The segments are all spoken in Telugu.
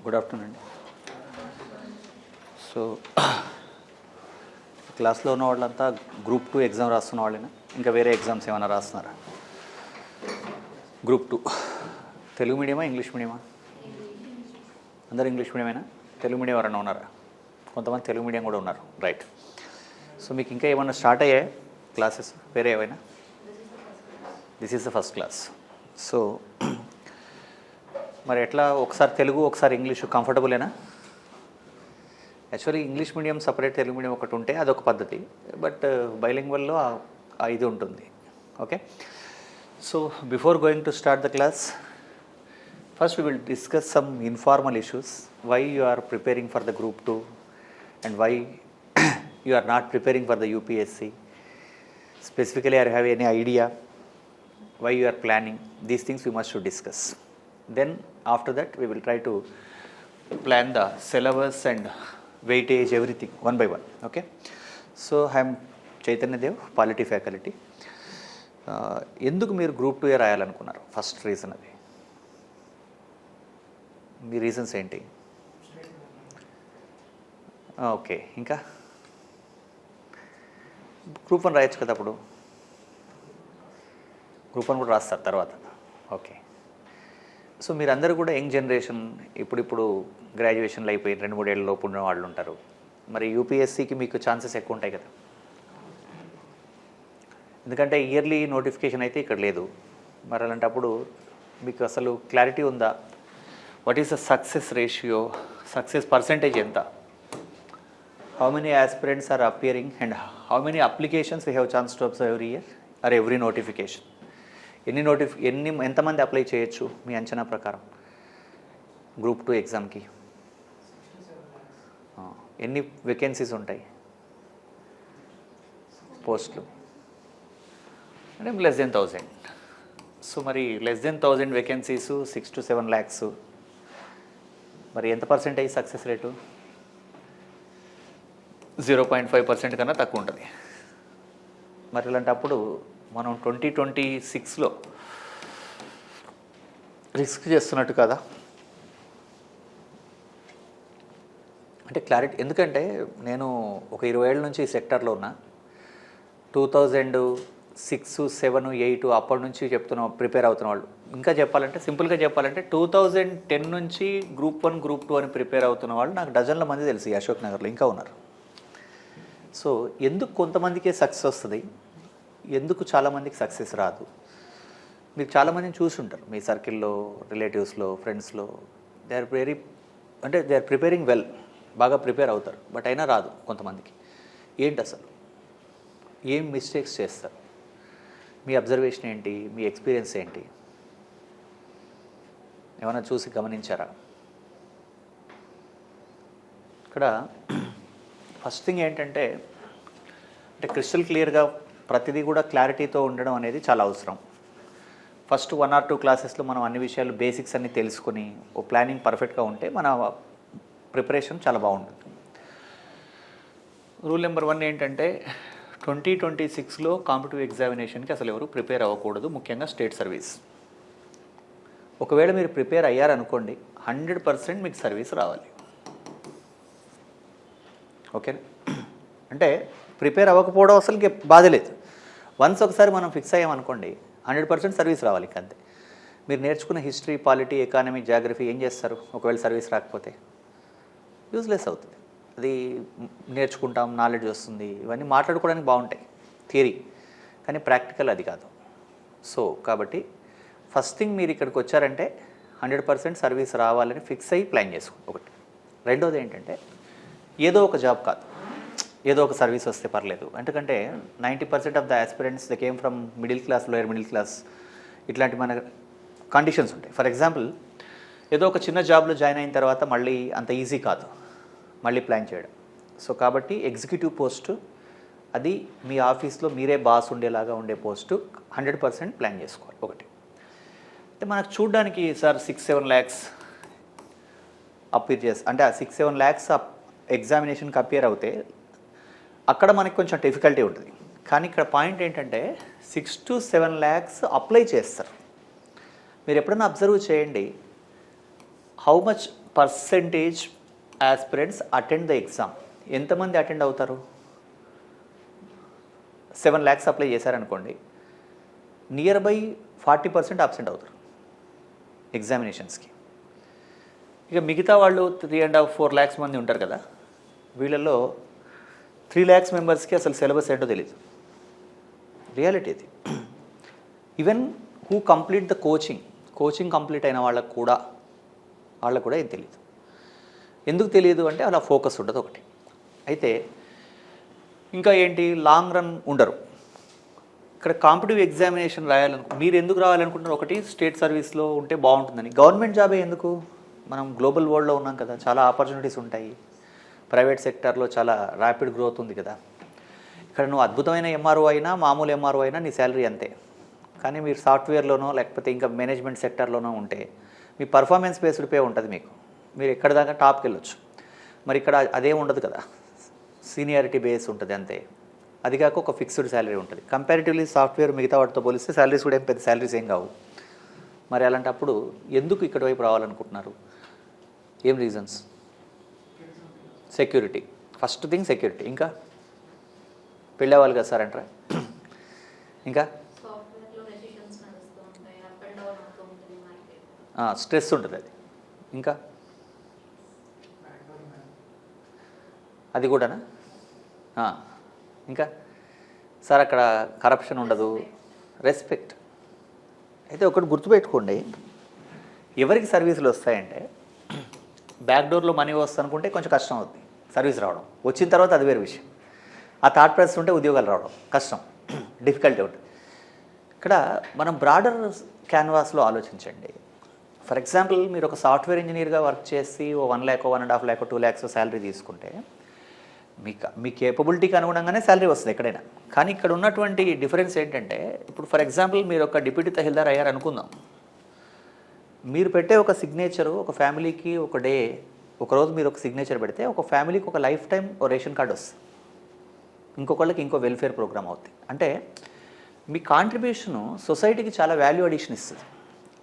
గుడ్ ఆఫ్టర్నూన్ అండి. సో క్లాస్లో ఉన్న వాళ్ళంతా గ్రూప్ 2 ఎగ్జామ్ రాస్తున్న వాళ్ళేనా? ఇంకా వేరే ఎగ్జామ్స్ ఏమైనా రాస్తున్నారా? గ్రూప్ 2 తెలుగు మీడియమా ఇంగ్లీష్ మీడియమా? అందరు ఇంగ్లీష్ మీడియమేనా? తెలుగు మీడియం ఎవరైనా ఉన్నారా? కొంతమంది తెలుగు మీడియం కూడా ఉన్నారు. రైట్. సో మీకు ఇంకా ఏమైనా స్టార్ట్ అయ్యాయి క్లాసెస్ వేరే ఏమైనా? This is the first class. So మరి ఎట్లా, ఒకసారి తెలుగు ఒకసారి ఇంగ్లీషు కంఫర్టబులేనా? Actually English medium separate, Telugu medium ఒకటి ఉంటే అదొక పద్ధతి, బట్ బైలింగ్వల్లో ఇది ఉంటుంది. Okay. So before going to start the class, first we will discuss some informal issues. Why you are preparing for the group 2 and why you are not preparing for the UPSC. Specifically, are you have any idea why you are planning? These things we must to discuss. Then after that we will try to plan the syllabus and weightage, everything one by one. Okay. So I am Chaitanya Dev, Polity faculty. ఎందుకు మీరు గ్రూప్ 2 రాయాలనుకున్నారు? ఫస్ట్ రీజన్ అది. మీ రీజన్స్ ఏంటి? ఓకే. ఇంకా గ్రూప్ 1 రాయొచ్చు కదా, అప్పుడు గ్రూప్ 1 కూడా రాస్తారు తర్వాత. ఓకే. సో మీరందరూ కూడా యంగ్ జనరేషన్, ఇప్పుడు గ్రాడ్యుయేషన్లు అయిపోయి 2-3 ఏళ్ళ లోపు ఉన్న వాళ్ళు ఉంటారు. మరి యూపీఎస్సీకి మీకు ఛాన్సెస్ ఎక్కువ ఉంటాయి కదా, ఎందుకంటే ఇయర్లీ నోటిఫికేషన్ అయితే ఇక్కడ లేదు. మరి అలాంటప్పుడు మీకు అసలు క్లారిటీ ఉందా? What is the success ratio, success percentage ఎంత? How many aspirants are appearing and how many applications we have chance to observe every year or every notification? ఎంతమంది అప్లై చేయొచ్చు మీ అంచనా ప్రకారం గ్రూప్ 2 ఎగ్జామ్కి? ఎన్ని వేకెన్సీస్ ఉంటాయి పోస్టులు? అంటే లెస్ దెన్ 1000. సో మరి less than 1000 vacancies, 6 to 7 lakhs. మరి ఎంత పర్సెంటేజ్ సక్సెస్ రేటు? 0.5% కన్నా తక్కువ ఉంటుంది. మరి ఇలాంటప్పుడు మనం 2026లో రిస్క్ చేస్తున్నట్టు కదా? అంటే క్లారిటీ, ఎందుకంటే నేను ఒక 20 ఏళ్ళ నుంచి ఈ సెక్టర్లో ఉన్నా. 2006, 7, 8 అప్పటి నుంచి ప్రిపేర్ అవుతున్న వాళ్ళు. ఇంకా చెప్పాలంటే, సింపుల్గా చెప్పాలంటే 2010 నుంచి గ్రూప్ 1, గ్రూప్ 2 అని ప్రిపేర్ అవుతున్న వాళ్ళు నాకు డజన్ల మంది తెలుసు. ఈ అశోక్ నగర్లో ఇంకా ఉన్నారు. సో ఎందుకు కొంతమందికే సక్సెస్ వస్తుంది, ఎందుకు చాలామందికి సక్సెస్ రాదు? మీరు చాలామందిని చూసి ఉంటారు మీ సర్కిల్లో, రిలేటివ్స్లో, ఫ్రెండ్స్లో. దే ఆర్ ప్రిపేరింగ్ వెల్, బాగా ప్రిపేర్ అవుతారు, బట్ అయినా రాదు కొంతమందికి. ఏంటి అసలు, ఏం మిస్టేక్స్ చేస్తారు? మీ అబ్జర్వేషన్ ఏంటి, మీ ఎక్స్పీరియన్స్ ఏంటి? ఏమైనా చూసి గమనించారా? ఇక్కడ ఫస్ట్ థింగ్ ఏంటంటే, క్రిస్టల్ క్లియర్గా ప్రతిదీ కూడా క్లారిటీతో ఉండడం అనేది చాలా అవసరం. ఫస్ట్ 1 or 2 క్లాసెస్లో మనం అన్ని విషయాలు, బేసిక్స్ అన్నీ తెలుసుకొని ఓ ప్లానింగ్ పర్ఫెక్ట్గా ఉంటే మన ప్రిపరేషన్ చాలా బాగుంటుంది. రూల్ నెంబర్ 1 ఏంటంటే, 2026లో కాంపిటిటివ్ ఎగ్జామినేషన్కి అసలు ఎవరు ప్రిపేర్ అవ్వకూడదు, ముఖ్యంగా స్టేట్ సర్వీస్. ఒకవేళ మీరు ప్రిపేర్ అయ్యారనుకోండి, 100% మీకు సర్వీస్ రావాలి. ఓకేనా? అంటే ప్రిపేర్ అవ్వకపోవడం అసలుకి బాధ లేదు. వన్స్ ఒకసారి మనం ఫిక్స్ అయ్యామనుకోండి, 100% సర్వీస్ రావాలి. అంతే. మీరు నేర్చుకున్న హిస్టరీ, పాలిటీ, ఎకానమీ, జాగ్రఫీ ఏం చేస్తారు ఒకవేళ సర్వీస్ రాకపోతే? యూజ్లెస్ అవుతుంది. అది నేర్చుకుంటాం, నాలెడ్జ్ వస్తుంది, ఇవన్నీ మాట్లాడుకోవడానికి బాగుంటాయి థియరీ, కానీ ప్రాక్టికల్ అది కాదు. సో కాబట్టి ఫస్ట్ థింగ్, మీరు ఇక్కడికి వచ్చారంటే 100% సర్వీస్ రావాలని ఫిక్స్ అయ్యి ప్లాన్ చేసుకోండి. ఒకటి. రెండోది ఏంటంటే, ఏదో ఒక జాబ్ కాదు, ఏదో ఒక సర్వీస్ వస్తే పర్లేదు. ఎందుకంటే 90% of the aspirants they came from middle class, lower middle class. ఇట్లాంటి మన కండిషన్స్ ఉంటాయి. ఫర్ ఎగ్జాంపుల్, ఏదో ఒక చిన్న జాబ్లో జాయిన్ అయిన తర్వాత మళ్ళీ అంత ఈజీ కాదు మళ్ళీ ప్లాన్ చేయడం. సో కాబట్టి ఎగ్జిక్యూటివ్ పోస్టు, అది మీ ఆఫీస్లో మీరే బాస్ ఉండేలాగా ఉండే పోస్టు 100% ప్లాన్ చేసుకోవాలి. ఒకటి. అంటే మనకు చూడడానికి సార్ 6-7 lakhs అపియర్ చేస్తే, అంటే ఆ 6-7 lakhs ఎగ్జామినేషన్కి అపియర్ అవుతే అక్కడ మనకి కొంచెం డిఫికల్టీ ఉంటుంది. కానీ ఇక్కడ పాయింట్ ఏంటంటే, 6 to 7 lakhs అప్లై చేస్తారు. మీరు ఎప్పుడైనా అబ్జర్వ్ చేయండి, how much percentage aspirants attend the exam. ఎంతమంది అటెండ్ అవుతారు? 7 lakhs అప్లై చేశారనుకోండి, నియర్ బై 40% అబ్సెంట్ అవుతారు ఎగ్జామినేషన్స్కి. ఇక మిగతా వాళ్ళు 3.5-4 lakhs మంది ఉంటారు కదా, వీళ్ళల్లో 3 lakhs మెంబర్స్కి అసలు సిలబస్ ఏంటో తెలియదు. రియాలిటీ ఇది. Even who complete the coaching complete అయిన వాళ్ళకు కూడా ఏం తెలియదు. ఎందుకు తెలియదు అంటే అలా ఫోకస్ ఉండదు ఒకటి. అయితే ఇంకా ఏంటి, లాంగ్ రన్ ఉండరు. ఇక్కడ కాంపిటిటివ్ ఎగ్జామినేషన్ మీరు ఎందుకు రావాలనుకుంటున్నారు? ఒకటి, స్టేట్ సర్వీస్లో ఉంటే బాగుంటుందని. గవర్నమెంట్ జాబే ఎందుకు? మనం గ్లోబల్ వరల్డ్లో ఉన్నాం కదా, చాలా ఆపర్చునిటీస్ ఉంటాయి. ప్రైవేట్ సెక్టర్లో చాలా ర్యాపిడ్ గ్రోత్ ఉంది కదా. ఇక్కడ నువ్వు అద్భుతమైన ఎంఆర్ఓ అయినా, మామూలు ఎంఆర్ఓ అయినా నీ శాలరీ అంతే. కానీ మీరు సాఫ్ట్వేర్లోనో లేకపోతే ఇంకా మేనేజ్మెంట్ సెక్టర్లోనో ఉంటే మీ పర్ఫార్మెన్స్ బేస్డ్ పే ఉంటుంది. మీరు ఎక్కడ దాకా టాప్కి వెళ్ళొచ్చు. మరి ఇక్కడ అదేం ఉండదు కదా, సీనియారిటీ బేస్ ఉంటుంది అంతే. అది కాక ఒక ఫిక్స్డ్ శాలరీ ఉంటుంది. కంపారిటివ్లీ సాఫ్ట్వేర్ మిగతా వాటితో పోలిస్తే శాలరీస్ కూడా పెద్ద శాలరీస్ ఏం కావు. మరి అలాంటప్పుడు ఎందుకు ఇక్కడ వైపు రావాలనుకుంటున్నారు? ఏం reasons? Security. First thing security. ఇంకా పెళ్ళేవాళ్ళు కదా సార్ అంటారా? ఇంకా స్ట్రెస్ ఉంటుంది అది. ఇంకా అది కూడానా? ఇంకా సార్ అక్కడ కరప్షన్ ఉండదు, రెస్పెక్ట్. అయితే ఒకటి గుర్తుపెట్టుకోండి, ఎవరికి సర్వీసులు వస్తాయంటే బ్యాక్ డోర్లో మనీ వస్తుంది అనుకుంటే కొంచెం కష్టం అవుతుంది సర్వీస్ రావడం. వచ్చిన తర్వాత అది వేరే విషయం. ఆ థర్డ్ ప్రాసెస్ ఉంటే ఉద్యోగాలు రావడం కష్టం, డిఫికల్టీ ఉంటుంది. ఇక్కడ మనం బ్రాడర్ క్యాన్వాస్లో ఆలోచించండి. ఫర్ ఎగ్జాంపుల్, మీరు ఒక సాఫ్ట్వేర్ ఇంజనీర్గా వర్క్ చేసి 1 lakh, 1.5 lakh, 2 lakhs శాలరీ తీసుకుంటే మీ కేపబిలిటీకి అనుగుణంగానే శాలరీ వస్తుంది ఎక్కడైనా. కానీ ఇక్కడ ఉన్నటువంటి డిఫరెన్స్ ఏంటంటే, ఇప్పుడు ఫర్ ఎగ్జాంపుల్ మీరు ఒక డిప్యూటీ తహసీల్దార్ అయ్యారు అనుకుందాం. మీరు పెట్టే ఒక సిగ్నేచరు ఒక ఫ్యామిలీకి ఒక డే, ఒకరోజు మీరు ఒక సిగ్నేచర్ పెడితే ఒక ఫ్యామిలీకి ఒక లైఫ్ టైం ఓ రేషన్ కార్డు వస్తుంది, ఇంకొకళ్ళకి ఇంకో వెల్ఫేర్ ప్రోగ్రామ్ అవుతుంది. అంటే మీ కాంట్రిబ్యూషను సొసైటీకి చాలా వాల్యూ అడిషన్ ఇస్తుంది.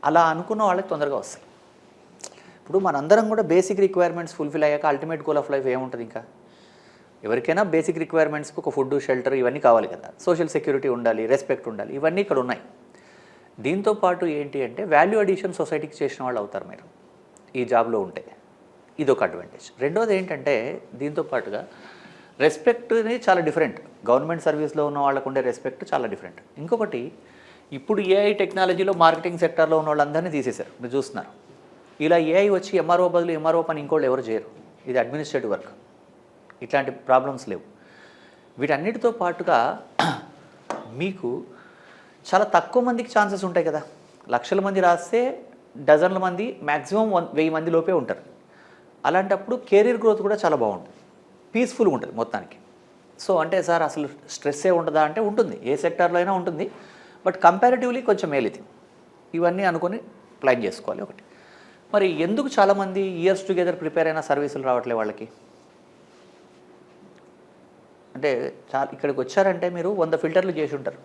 అలా అనుకున్న వాళ్ళకి తొందరగా వస్తాయి. ఇప్పుడు మనందరం కూడా బేసిక్ రిక్వైర్మెంట్స్ ఫుల్ఫిల్ అయ్యాక అల్టిమేట్ గోల్ ఆఫ్ లైఫ్ ఏముంటుంది? ఇంకా ఎవరికైనా బేసిక్ రిక్వైర్మెంట్స్కి ఒక ఫుడ్, షెల్టర్ ఇవన్నీ కావాలి కదా, సోషల్ సెక్యూరిటీ ఉండాలి, రెస్పెక్ట్ ఉండాలి, ఇవన్నీ ఇక్కడ ఉన్నాయి. దీంతో పాటు ఏంటి అంటే వాల్యూ అడిషన్ సొసైటీకి చేసిన వాళ్ళు అవుతారు మీరు ఈ జాబ్లో ఉంటే. ఇదొక అడ్వాంటేజ్. రెండోది ఏంటంటే, దీంతో పాటుగా రెస్పెక్ట్ని చాలా డిఫరెంట్. గవర్నమెంట్ సర్వీస్లో ఉన్న వాళ్ళకు ఉండే రెస్పెక్ట్ చాలా డిఫరెంట్. ఇంకొకటి, ఇప్పుడు ఏఐ టెక్నాలజీలో మార్కెటింగ్ సెక్టర్లో ఉన్న వాళ్ళందరినీ తీసేశారు, మీరు చూస్తున్నారు. ఇలా ఏఐ వచ్చి ఎంఆర్ఓ బదులు ఎంఆర్ఓ పని ఇంకోళ్ళు ఎవరు చేయరు. ఇది అడ్మినిస్ట్రేటివ్ వర్క్. ఇట్లాంటి ప్రాబ్లమ్స్ లేవు. వీటన్నిటితో పాటుగా మీకు చాలా తక్కువ మందికి ఛాన్సెస్ ఉంటాయి కదా. లక్షల మంది రాస్తే డజన్ల మంది, మ్యాక్సిమం 1000 మంది లోపే ఉంటారు. అలాంటప్పుడు కెరీర్ గ్రోత్ కూడా చాలా బాగుంటుంది, పీస్ఫుల్గా ఉంటుంది మొత్తానికి. సో అంటే సార్ అసలు స్ట్రెస్సే ఉంటుందా అంటే ఉంటుంది, ఏ సెక్టార్లో అయినా ఉంటుంది. బట్ కంపారిటివ్లీ కొంచెం మేలిది. ఇవన్నీ అనుకొని ప్లాన్ చేసుకోవాలి. ఒకటి, మరి ఎందుకు చాలామంది ఇయర్స్ టుగెదర్ ప్రిపేర్ అయిన సర్వీసులు రావట్లే వాళ్ళకి? అంటే ఇక్కడికి వచ్చారంటే మీరు 100 ఫిల్టర్లు చేసి ఉంటారు.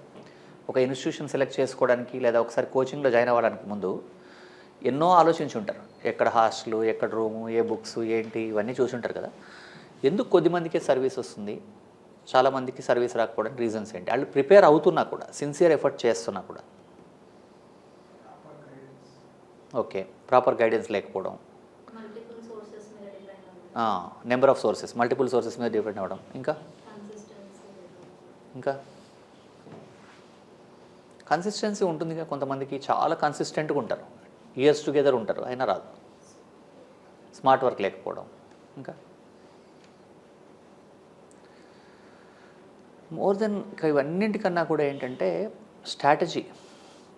ఒక ఇన్స్టిట్యూషన్ సెలెక్ట్ చేసుకోవడానికి లేదా ఒకసారి కోచింగ్లో జాయిన్ అవ్వడానికి ముందు ఎన్నో ఆలోచించి ఉంటారు. ఎక్కడ హాస్టల్, ఎక్కడ రూము, ఏ బుక్స్ ఏంటి, ఇవన్నీ చూసి ఉంటారు కదా. ఎందుకు కొద్దిమందికే సర్వీస్ వస్తుంది, చాలామందికి సర్వీస్ రాకపోవడానికి రీజన్స్ ఏంటి? వాళ్ళు ప్రిపేర్ అవుతున్నా కూడా, సిన్సియర్ ఎఫర్ట్ చేస్తున్నా కూడా. ఓకే, ప్రాపర్ గైడెన్స్ లేకపోవడం, number of sources, multiple sources మీద డిపెండ్ అవ్వడం. ఇంకా కన్సిస్టెన్సీ ఉంటుంది. కొంతమందికి చాలా కన్సిస్టెంట్గా ఉంటారు, ఇయర్స్ టుగెదర్ ఉంటారు, అయినా రాదు. స్మార్ట్ వర్క్ లేకపోవడం. ఇంకా మోర్ దెన్ ఇవన్నింటికన్నా కూడా ఏంటంటే స్ట్రాటజీ.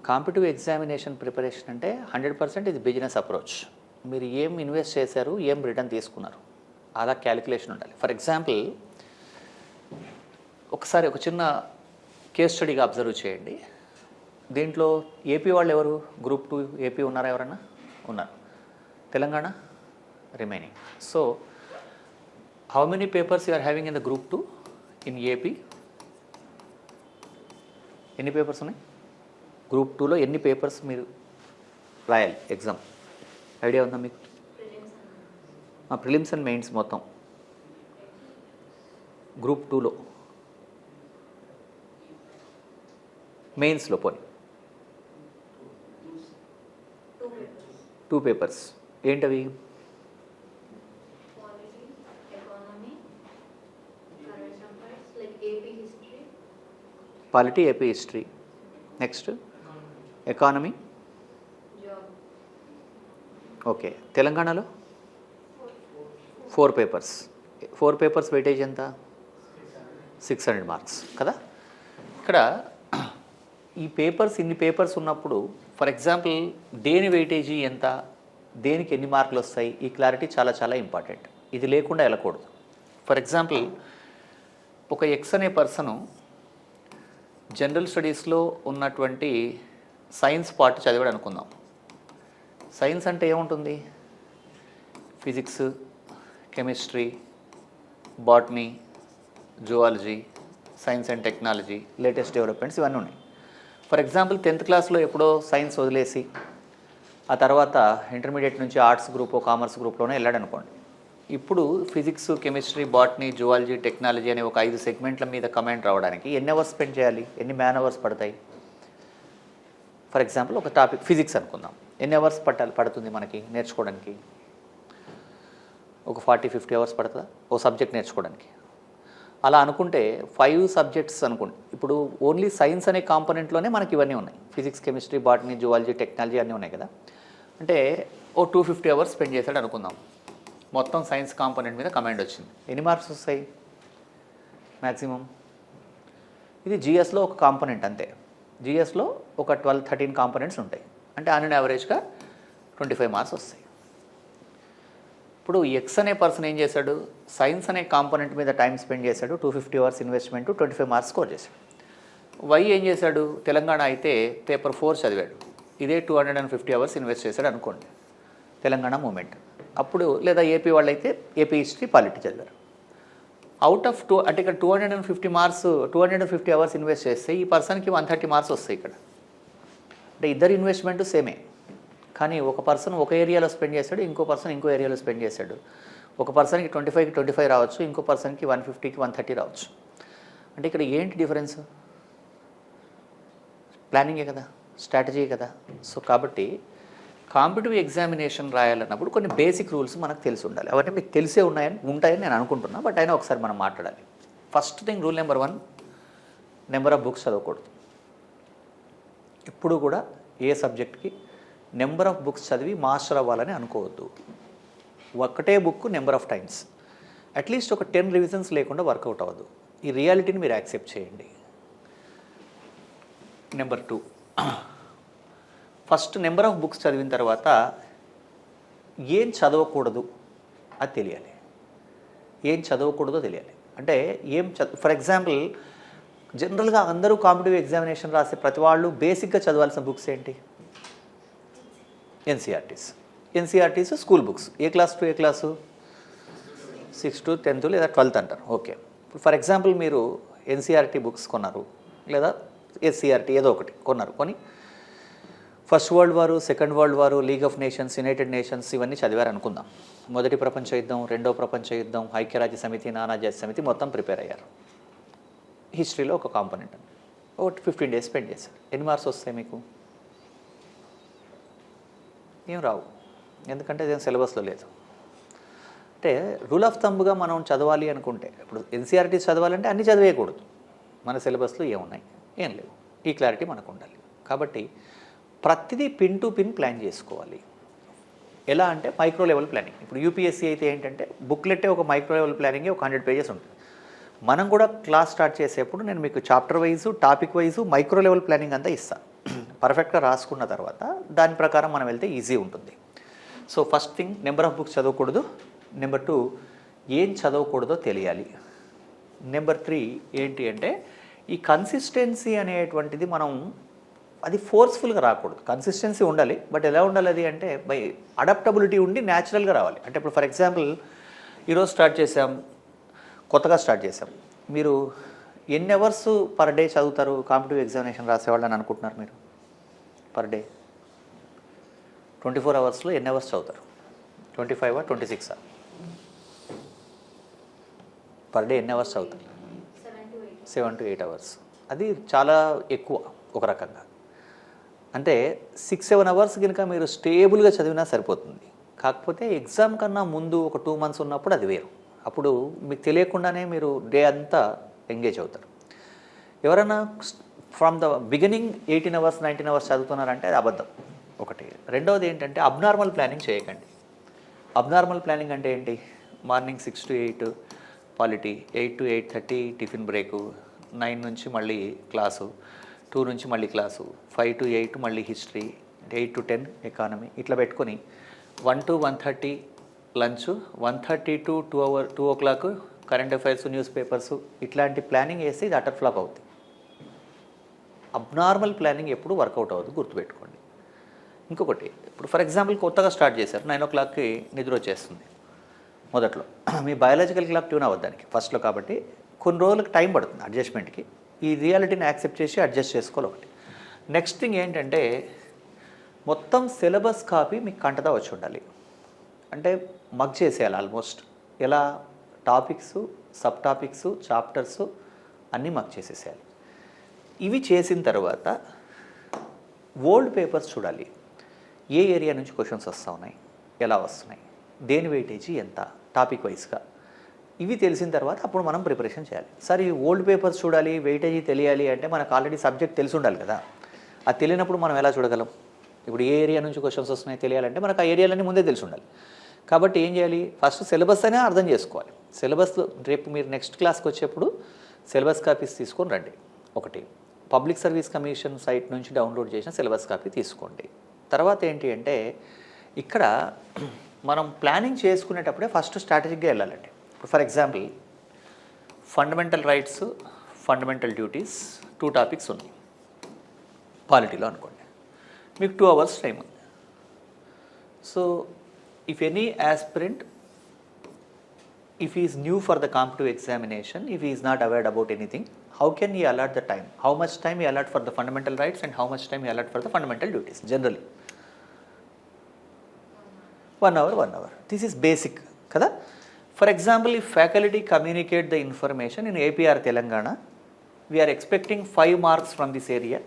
కాంపిటిటివ్ ఎగ్జామినేషన్ ప్రిపరేషన్ అంటే 100% ఇది బిజినెస్ అప్రోచ్. మీరు ఏం ఇన్వెస్ట్ చేశారు, ఏం రిటర్న్ తీసుకున్నారు, అలా క్యాలిక్యులేషన్ ఉండాలి. ఫర్ ఎగ్జాంపుల్, ఒకసారి ఒక చిన్న కేస్ స్టడీగా అబ్జర్వ్ చేయండి. దీంట్లో ఏపీ వాళ్ళు ఎవరు? గ్రూప్ 2 ఏపీ ఉన్నారా? ఎవరన్నా ఉన్నారు. Telangana remaining. So how many papers you are having in the group 2 ఇన్ ఏపీ? ఎన్ని పేపర్స్ ఉన్నాయి గ్రూప్ 2లో? ఎన్ని పేపర్స్ మీరు రాయాలి ఎగ్జామ్? ఐడియా ఉందా మీకు? మా ప్రిలిమ్స్ అండ్ మెయిన్స్ మొత్తం గ్రూప్ 2లో మెయిన్స్లో పోనీ 2 పేపర్స్ ఏంటవి? Polity, AP history, next economy. Okay, తెలంగాణలో 4 పేపర్స్. 4 పేపర్స్ వెయిటేజ్ ఎంత? 600 మార్క్స్ కదా. ఇక్కడ ఈ పేపర్స్, ఇన్ని పేపర్స్ ఉన్నప్పుడు ఫర్ ఎగ్జాంపుల్ దేని వెయిటేజీ ఎంత, దేనికి ఎన్ని మార్కులు వస్తాయి, ఈ క్లారిటీ చాలా చాలా ఇంపార్టెంట్. ఇది లేకుండా వెళ్ళకూడదు. ఫర్ ఎగ్జాంపుల్ ఒక ఎక్స్ అనే పర్సను జనరల్ స్టడీస్లో ఉన్నటువంటి సైన్స్ పార్ట్ చదివాడు అనుకుందాం. సైన్స్ అంటే ఏముంటుంది? Physics, chemistry, botany, zoology, science and technology, latest developments ఇవన్నీ ఉన్నాయి. ఫర్ ఎగ్జాంపుల్ 10th క్లాస్లో ఎప్పుడో సైన్స్ వదిలేసి ఆ తర్వాత ఇంటర్మీడియట్ నుంచి ఆర్ట్స్ గ్రూప్, కామర్స్ గ్రూప్లోనే వెళ్ళాడు అనుకోండి. ఇప్పుడు physics, chemistry, botany, zoology, technology అనే ఒక 5 సెగ్మెంట్ల మీద కమెంట్ రావడానికి ఎన్ని అవర్స్ స్పెండ్ చేయాలి, ఎన్ని మ్యాన్ అవర్స్ పడతాయి? ఫర్ ఎగ్జాంపుల్ ఒక టాపిక్ ఫిజిక్స్ అనుకుందాం, ఎన్ని అవర్స్ పడుతుంది మనకి నేర్చుకోవడానికి? ఒక 40-50 అవర్స్ పడుతుందా ఓ సబ్జెక్ట్ నేర్చుకోవడానికి? అలా అనుకుంటే 5 సబ్జెక్ట్స్ అనుకోండి. ఇప్పుడు ఓన్లీ సైన్స్ అనే కాంపోనెంట్లోనే మనకి ఇవన్నీ ఉన్నాయి. Physics, chemistry, botany, zoology, technology అన్నీ ఉన్నాయి కదా. అంటే ఓ 250 అవర్స్ స్పెండ్ చేశాడు అనుకుందాం. మొత్తం సైన్స్ కాంపోనెంట్ మీద కమాండ్ వచ్చింది. ఎన్ని మార్క్స్ వస్తాయి మ్యాక్సిమం? ఇది జిఎస్లో ఒక కాంపోనెంట్ అంతే. జిఎస్లో ఒక 12-13 కాంపోనెంట్స్ ఉంటాయి. అంటే ఆన్ అండ్ యావరేజ్గా 25 మార్క్స్ వస్తాయి. ఇప్పుడు ఎక్స్ అనే పర్సన్ ఏం చేశాడు? సైన్స్ అనే కాంపోనెంట్ మీద టైం స్పెండ్ చేశాడు, 250 అవర్స్ ఇన్వెస్ట్మెంట్, 25 మార్క్స్ స్కోర్ చేశాడు. వై ఏం చేశాడు? తెలంగాణ అయితే పేపర్ 4 చదివాడు, ఇదే 250 అవర్స్ ఇన్వెస్ట్ చేశాడు అనుకోండి, తెలంగాణ మూమెంట్. అప్పుడు లేదా ఏపీ వాళ్ళు అయితే ఏపీ హిస్టరీ, పాలిటీ చదివారు. అవుట్ ఆఫ్ 2 అంటే ఇక్కడ 250 అవర్స్ ఇన్వెస్ట్ చేస్తే ఈ పర్సన్కి 130 మార్క్స్ వస్తాయి ఇక్కడ. అంటే ఇద్దరు ఇన్వెస్ట్మెంట్ సేమే, కానీ ఒక పర్సన్ ఒక ఏరియాలో స్పెండ్ చేశాడు, ఇంకో పర్సన్ ఇంకో ఏరియాలో స్పెండ్ చేశాడు. ఒక పర్సన్కి 25కి 25 రావచ్చు, ఇంకో పర్సన్కి 150కి 130 రావచ్చు. అంటే ఇక్కడ ఏంటి డిఫరెన్స్? ప్లానింగే కదా, స్ట్రాటజీ కదా. సో కాబట్టి కాంపిటిటివ్ ఎగ్జామినేషన్ రాయాలన్నప్పుడు కొన్ని బేసిక్ రూల్స్ మనకు తెలిసి ఉండాలి. అవన్నీ మీకు తెలిసే ఉంటాయని నేను అనుకుంటున్నా, బట్ అయినా ఒకసారి మనం మాట్లాడాలి. First thing, rule number 1, number of books చదవకూడదు. ఎప్పుడు కూడా ఏ సబ్జెక్ట్కి నెంబర్ ఆఫ్ బుక్స్ చదివి మాస్టర్ అవ్వాలని అనుకోవద్దు. ఒకటే book number of times, at least ఒక 10 రివిజన్స్ లేకుండా వర్కౌట్ అవ్వదు. ఈ రియాలిటీని మీరు యాక్సెప్ట్ చేయండి. Number 2, first number of books చదివిన తర్వాత ఏం చదవకూడదు అది తెలియాలి. ఏం చదవకూడదో తెలియాలి. అంటే ఫర్ ఎగ్జాంపుల్ జనరల్గా అందరూ కాంపిటిటివ్ ఎగ్జామినేషన్ రాసే ప్రతి వాళ్ళు బేసిక్గా చదవాల్సిన బుక్స్ ఏంటి? NCERTs school books. A class to A class? 6th to 10th లేదా 12th అంటారు. ఓకే, ఫర్ ఎగ్జాంపుల్ మీరు ఎన్సీఆర్టీ బుక్స్ కొన్నారు, లేదా ఎస్సీఆర్టీ ఏదో ఒకటి కొన్నారు. కొని ఫస్ట్ వరల్డ్ వారు, సెకండ్ వరల్డ్ వారు, league of nations, United nations ఇవన్నీ చదివారు అనుకుందాం. మొదటి ప్రపంచ యుద్ధం, రెండో ప్రపంచ యుద్ధం, ఐక్యరాజ్య సమితి, నానాజాతి సమితి మొత్తం ప్రిపేర్ అయ్యారు. హిస్టరీలో ఒక కాంపోనెంట్ అండి. ఒకటి 15 days స్పెండ్ చేశారు. ఎన్ని మార్క్స్ వస్తాయి మీకు? ఏం రావు, ఎందుకంటే ఇదేం సిలబస్లో లేదు. అంటే రూల్ ఆఫ్ థంబ్గా మనం చదవాలి అనుకుంటే, ఇప్పుడు ఎన్సీఆర్టీ చదవాలంటే అన్నీ చదివేయకూడదు. మన సిలబస్లో ఏమున్నాయి, ఏం లేవు, ఈ క్లారిటీ మనకు ఉండాలి. కాబట్టి ప్రతిదీ పిన్ టు పిన్ ప్లాన్ చేసుకోవాలి. ఎలా అంటే మైక్రో లెవెల్ ప్లానింగ్. ఇప్పుడు యూపీఎస్సీ అయితే ఏంటంటే బుక్లెట్టే ఒక మైక్రో లెవెల్ ప్లానింగే ఒక 100 pages ఉంటుంది. మనం కూడా క్లాస్ స్టార్ట్ చేసేప్పుడు నేను మీకు chapter wise, topic wise, micro level planning అంతా ఇస్తాను. పర్ఫెక్ట్గా రాసుకున్న తర్వాత దాని ప్రకారం మనం వెళ్తే ఈజీ ఉంటుంది. So first thing, number of books చదవకూడదు. నెంబర్ 2, ఏం చదవకూడదో తెలియాలి. నెంబర్ 3 ఏంటి అంటే ఈ కన్సిస్టెన్సీ అనేటువంటిది మనం అది ఫోర్స్ఫుల్గా రాకూడదు. కన్సిస్టెన్సీ ఉండాలి, బట్ ఎలా ఉండాలి అది అంటే బై అడాప్టబిలిటీ ఉండి న్యాచురల్గా రావాలి. అంటే ఇప్పుడు ఫర్ ఎగ్జాంపుల్ ఈరోజు కొత్తగా స్టార్ట్ చేసాం. మీరు ఎన్ని అవర్స్ పర్ డే చదువుతారు కాంపిటిటివ్ ఎగ్జామినేషన్ రాసేవాళ్ళు అని అనుకుంటున్నారు మీరు? పర్ డే 24 hours ఎన్ని అవర్స్ చదువుతారు? 25 or 26? పర్ డే ఎన్ని అవర్స్ చదువుతారు? 7 to 8 అవర్స్. అది చాలా ఎక్కువ ఒక రకంగా. అంటే 6-7 అవర్స్ కనుక మీరు స్టేబుల్గా చదివినా సరిపోతుంది. కాకపోతే ఎగ్జామ్ కన్నా ముందు ఒక 2 months ఉన్నప్పుడు అది వేరు. అప్పుడు మీకు తెలియకుండానే మీరు డే అంతా ఎంగేజ్ అవుతారు. ఎవరైనా from the beginning 18 hours 19 hours చదువుతున్నారంటే అది అబద్ధం ఒకటి. రెండవది ఏంటంటే అబ్నార్మల్ ప్లానింగ్ చేయకండి. అబ్నార్మల్ ప్లానింగ్ అంటే ఏంటి? Morning 6 to 8 polity, 8 to 8:30 tiffin break, 9 నుంచి మళ్ళీ క్లాసు, 2 నుంచి మళ్ళీ క్లాసు, 5 to 8 మళ్ళీ హిస్టరీ, 8 to 10 ఎకానమీ, ఇట్లా పెట్టుకొని 1 to 1:30 lunch, 1:30 to 2 o'clock current affairs, news papers, ఇట్లాంటి ప్లానింగ్ వేస్తే ఇది అటర్ ఫ్లాప్ అవుతుంది. అబ్నార్మల్ ప్లానింగ్ ఎప్పుడు వర్కౌట్ అవ్వదు, గుర్తుపెట్టుకోండి. ఇంకొకటి, ఇప్పుడు ఫర్ ఎగ్జాంపుల్ కొత్తగా స్టార్ట్ చేశారు, 9 o'clockకి నిద్ర వచ్చేస్తుంది మొదట్లో. మీ బయాలజికల్ క్లాక్ ట్యూన్ అవ్వద్దు దానికి ఫస్ట్లో, కాబట్టి కొన్ని రోజులకు టైం పడుతుంది అడ్జస్ట్మెంట్కి. ఈ రియాలిటీని యాక్సెప్ట్ చేసి అడ్జస్ట్ చేసుకోవాలి ఒకటి. నెక్స్ట్ థింగ్ ఏంటంటే మొత్తం సిలబస్ కాపీ మీకు కంటదా వచ్చి ఉండాలి. అంటే మగ్ చేసేయాలి ఆల్మోస్ట్. ఎలా? టాపిక్స్, సబ్ టాపిక్స్, చాప్టర్స్ అన్నీ మగ్ చేసేసేయాలి. ఇవి చేసిన తర్వాత ఓల్డ్ పేపర్స్ చూడాలి. ఏ ఏరియా నుంచి క్వశ్చన్స్ వస్తూ ఉన్నాయి, ఎలా వస్తున్నాయి, దేని వెయిటేజీ ఎంత, టాపిక్ వైజ్గా. ఇవి తెలిసిన తర్వాత అప్పుడు మనం ప్రిపరేషన్ చేయాలి. సరే, ఈ ఓల్డ్ పేపర్స్ చూడాలి, వెయిటేజీ తెలియాలి అంటే మనకు ఆల్రెడీ సబ్జెక్ట్ తెలిసి ఉండాలి కదా. అది తెలియనప్పుడు మనం ఎలా చూడగలం? ఇప్పుడు ఏ ఏరియా నుంచి క్వశ్చన్స్ వస్తున్నాయో తెలియాలంటే మనకు ఆ ఏరియాలన్నీ ముందే తెలిసి ఉండాలి. కాబట్టి ఏం చేయాలి? ఫస్ట్ సిలబస్ అయినా అర్థం చేసుకోవాలి. సిలబస్ రేపు మీరు నెక్స్ట్ క్లాస్కి వచ్చేప్పుడు సిలబస్ కాపీస్ తీసుకొని రండి. ఒకటి, పబ్లిక్ సర్వీస్ కమిషన్ సైట్ నుంచి డౌన్లోడ్ చేసిన సిలబస్ కాపీ తీసుకోండి. తర్వాత ఏంటి అంటే ఇక్కడ మనం ప్లానింగ్ చేసుకునేటప్పుడే ఫస్ట్ స్ట్రాటజిక్గా వెళ్ళాలండి. ఇప్పుడు for example fundamental rights, fundamental duties 2 topics ఉన్నాయి పాలిటీలో అనుకోండి. మీకు 2 hours టైం ఉంది. So if any aspirant, if he is new for the competitive examination, if he is not aware about anything, how can he allot the time? How much time he allot for the fundamental rights and how much time he allot for the fundamental duties? Generally 1 hour, 1 hour. This is basic kada. For example, if faculty communicate the information in APR Telangana, we are expecting 5 marks from this area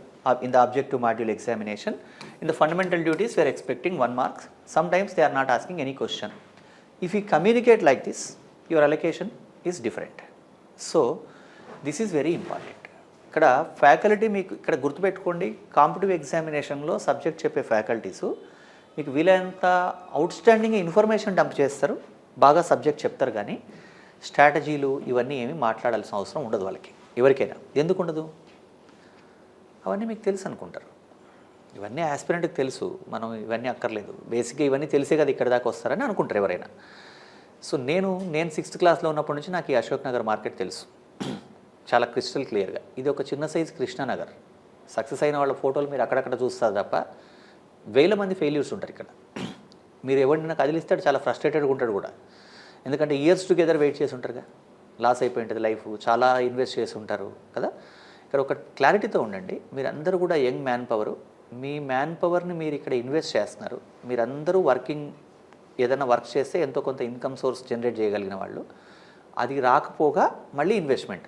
in the objective module examination. In the fundamental duties, we are expecting 1 mark. Sometimes they are not asking any question. If you communicate like this, your allocation is different. So this is very important. ఇక్కడ ఫ్యాకల్టీ మీకు ఇక్కడ గుర్తుపెట్టుకోండి, కాంపిటిటివ్ ఎగ్జామినేషన్లో సబ్జెక్ట్ చెప్పే ఫ్యాకల్టీసు మీకు వీలైనంత అవుట్స్టాండింగ్ ఇన్ఫర్మేషన్ డంప్ చేస్తారు, బాగా సబ్జెక్ట్ చెప్తారు, కానీ స్ట్రాటజీలు ఇవన్నీ ఏమీ మాట్లాడాల్సిన అవసరం ఉండదు వాళ్ళకి, ఎవరికైనా. ఎందుకు ఉండదు? అవన్నీ మీకు తెలుసు అనుకుంటారు. ఇవన్నీ ఆస్పిరెంట్కి తెలుసు, మనం ఇవన్నీ అక్కర్లేదు, బేసిక్గా ఇవన్నీ తెలిసే కదా ఇక్కడ దాకా వస్తారని అనుకుంటారు ఎవరైనా. సో నేను 6th క్లాస్లో ఉన్నప్పటి నుంచి నాకు ఈ అశోక్ నగర్ మార్కెట్ తెలుసు చాలా క్రిస్టల్ క్లియర్గా. ఇది ఒక చిన్న సైజు కృష్ణానగర్. సక్సెస్ అయిన వాళ్ళ ఫోటోలు మీరు అక్కడక్కడ చూస్తారు తప్ప వేల మంది ఫెయిల్యూర్స్ ఉంటారు ఇక్కడ. మీరు ఎవరినైనా కదిలిస్తాడు, చాలా ఫ్రస్ట్రేటెడ్గా ఉంటాడు కూడా. ఎందుకంటే ఇయర్స్ టుగెదర్ వెయిట్ చేసి ఉంటారుగా, లాస్ అయిపోయి ఉంటుంది లైఫ్, చాలా ఇన్వెస్ట్ చేసి ఉంటారు కదా. ఇక్కడ ఒక క్లారిటీతో ఉండండి, మీరందరూ కూడా యంగ్ మ్యాన్ పవరు, మీ మ్యాన్ పవర్ని మీరు ఇక్కడ ఇన్వెస్ట్ చేస్తున్నారు. మీరందరూ వర్కింగ్, ఏదైనా వర్క్ చేస్తే ఎంతో కొంత ఇన్కమ్ సోర్స్ జనరేట్ చేయగలిగిన వాళ్ళు. అది రాకపోగా మళ్ళీ ఇన్వెస్ట్మెంట్,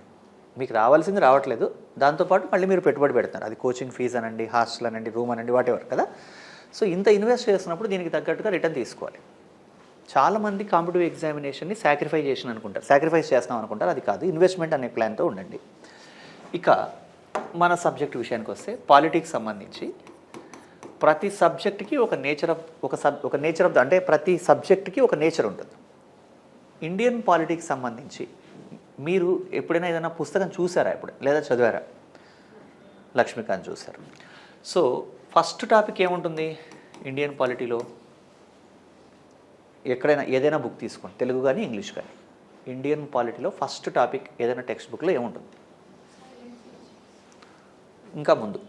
మీకు రావాల్సింది రావట్లేదు, దాంతోపాటు మళ్ళీ మీరు పెట్టుబడి పెడతారు. అది కోచింగ్ ఫీజు అనండి, హాస్టల్ అనండి, రూమ్ అనండి, వాటెవర్ కదా. సో ఇంత ఇన్వెస్ట్ చేస్తున్నప్పుడు దీనికి తగ్గట్టుగా రిటర్న్ తీసుకోవాలి. చాలామంది కాంపిటిటివ్ ఎగ్జామినేషన్ని సాక్రిఫైస్ చేస్తాం అనుకుంటారు, అది కాదు. ఇన్వెస్ట్మెంట్ అనే ప్లాన్తో ఉండండి. ఇక మన సబ్జెక్ట్ విషయానికి వస్తే పాలిటిక్స్ సంబంధించి ప్రతి సబ్జెక్ట్కి ఒక నేచర్ ఆఫ్ అంటే ప్రతి సబ్జెక్ట్కి ఒక నేచర్ ఉంటుంది. ఇండియన్ పాలిటిక్స్ సంబంధించి మీరు ఎప్పుడైనా ఏదైనా పుస్తకం చూసారా ఇప్పుడు, లేదా చదివారా? లక్ష్మీకాంత్ చూశారు. సో ఫస్ట్ టాపిక్ ఏముంటుంది ఇండియన్ పాలిటీలో? ఎక్కడైనా ఏదైనా బుక్ తీసుకోండి, తెలుగు కానీ ఇంగ్లీష్ కానీ, ఇండియన్ పాలిటీలో ఫస్ట్ టాపిక్ ఏదైనా టెక్స్ట్ బుక్లో ఏముంటుంది? ఇంకా ముందు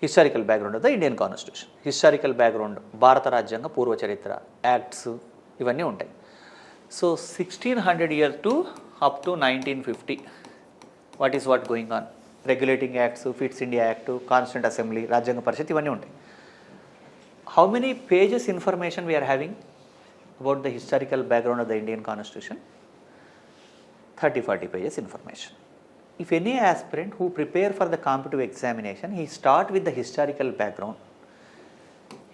historical background of the Indian constitution, historical background, భారత రాజ్యాంగ పూర్వ చరిత్ర, యాక్ట్స్, ఇవన్నీ ఉంటాయి. So 1600 years to up to 1950, what going on, regulating acts, Pitt's India act, constituent assembly, రాజ్యాంగ పరిషత్, ఇవన్నీ ఉంటాయి. How many pages information we are having about the historical background of the Indian constitution? 30-40 pages information. If any aspirant who prepare for the competitive examination, he start with the historical background,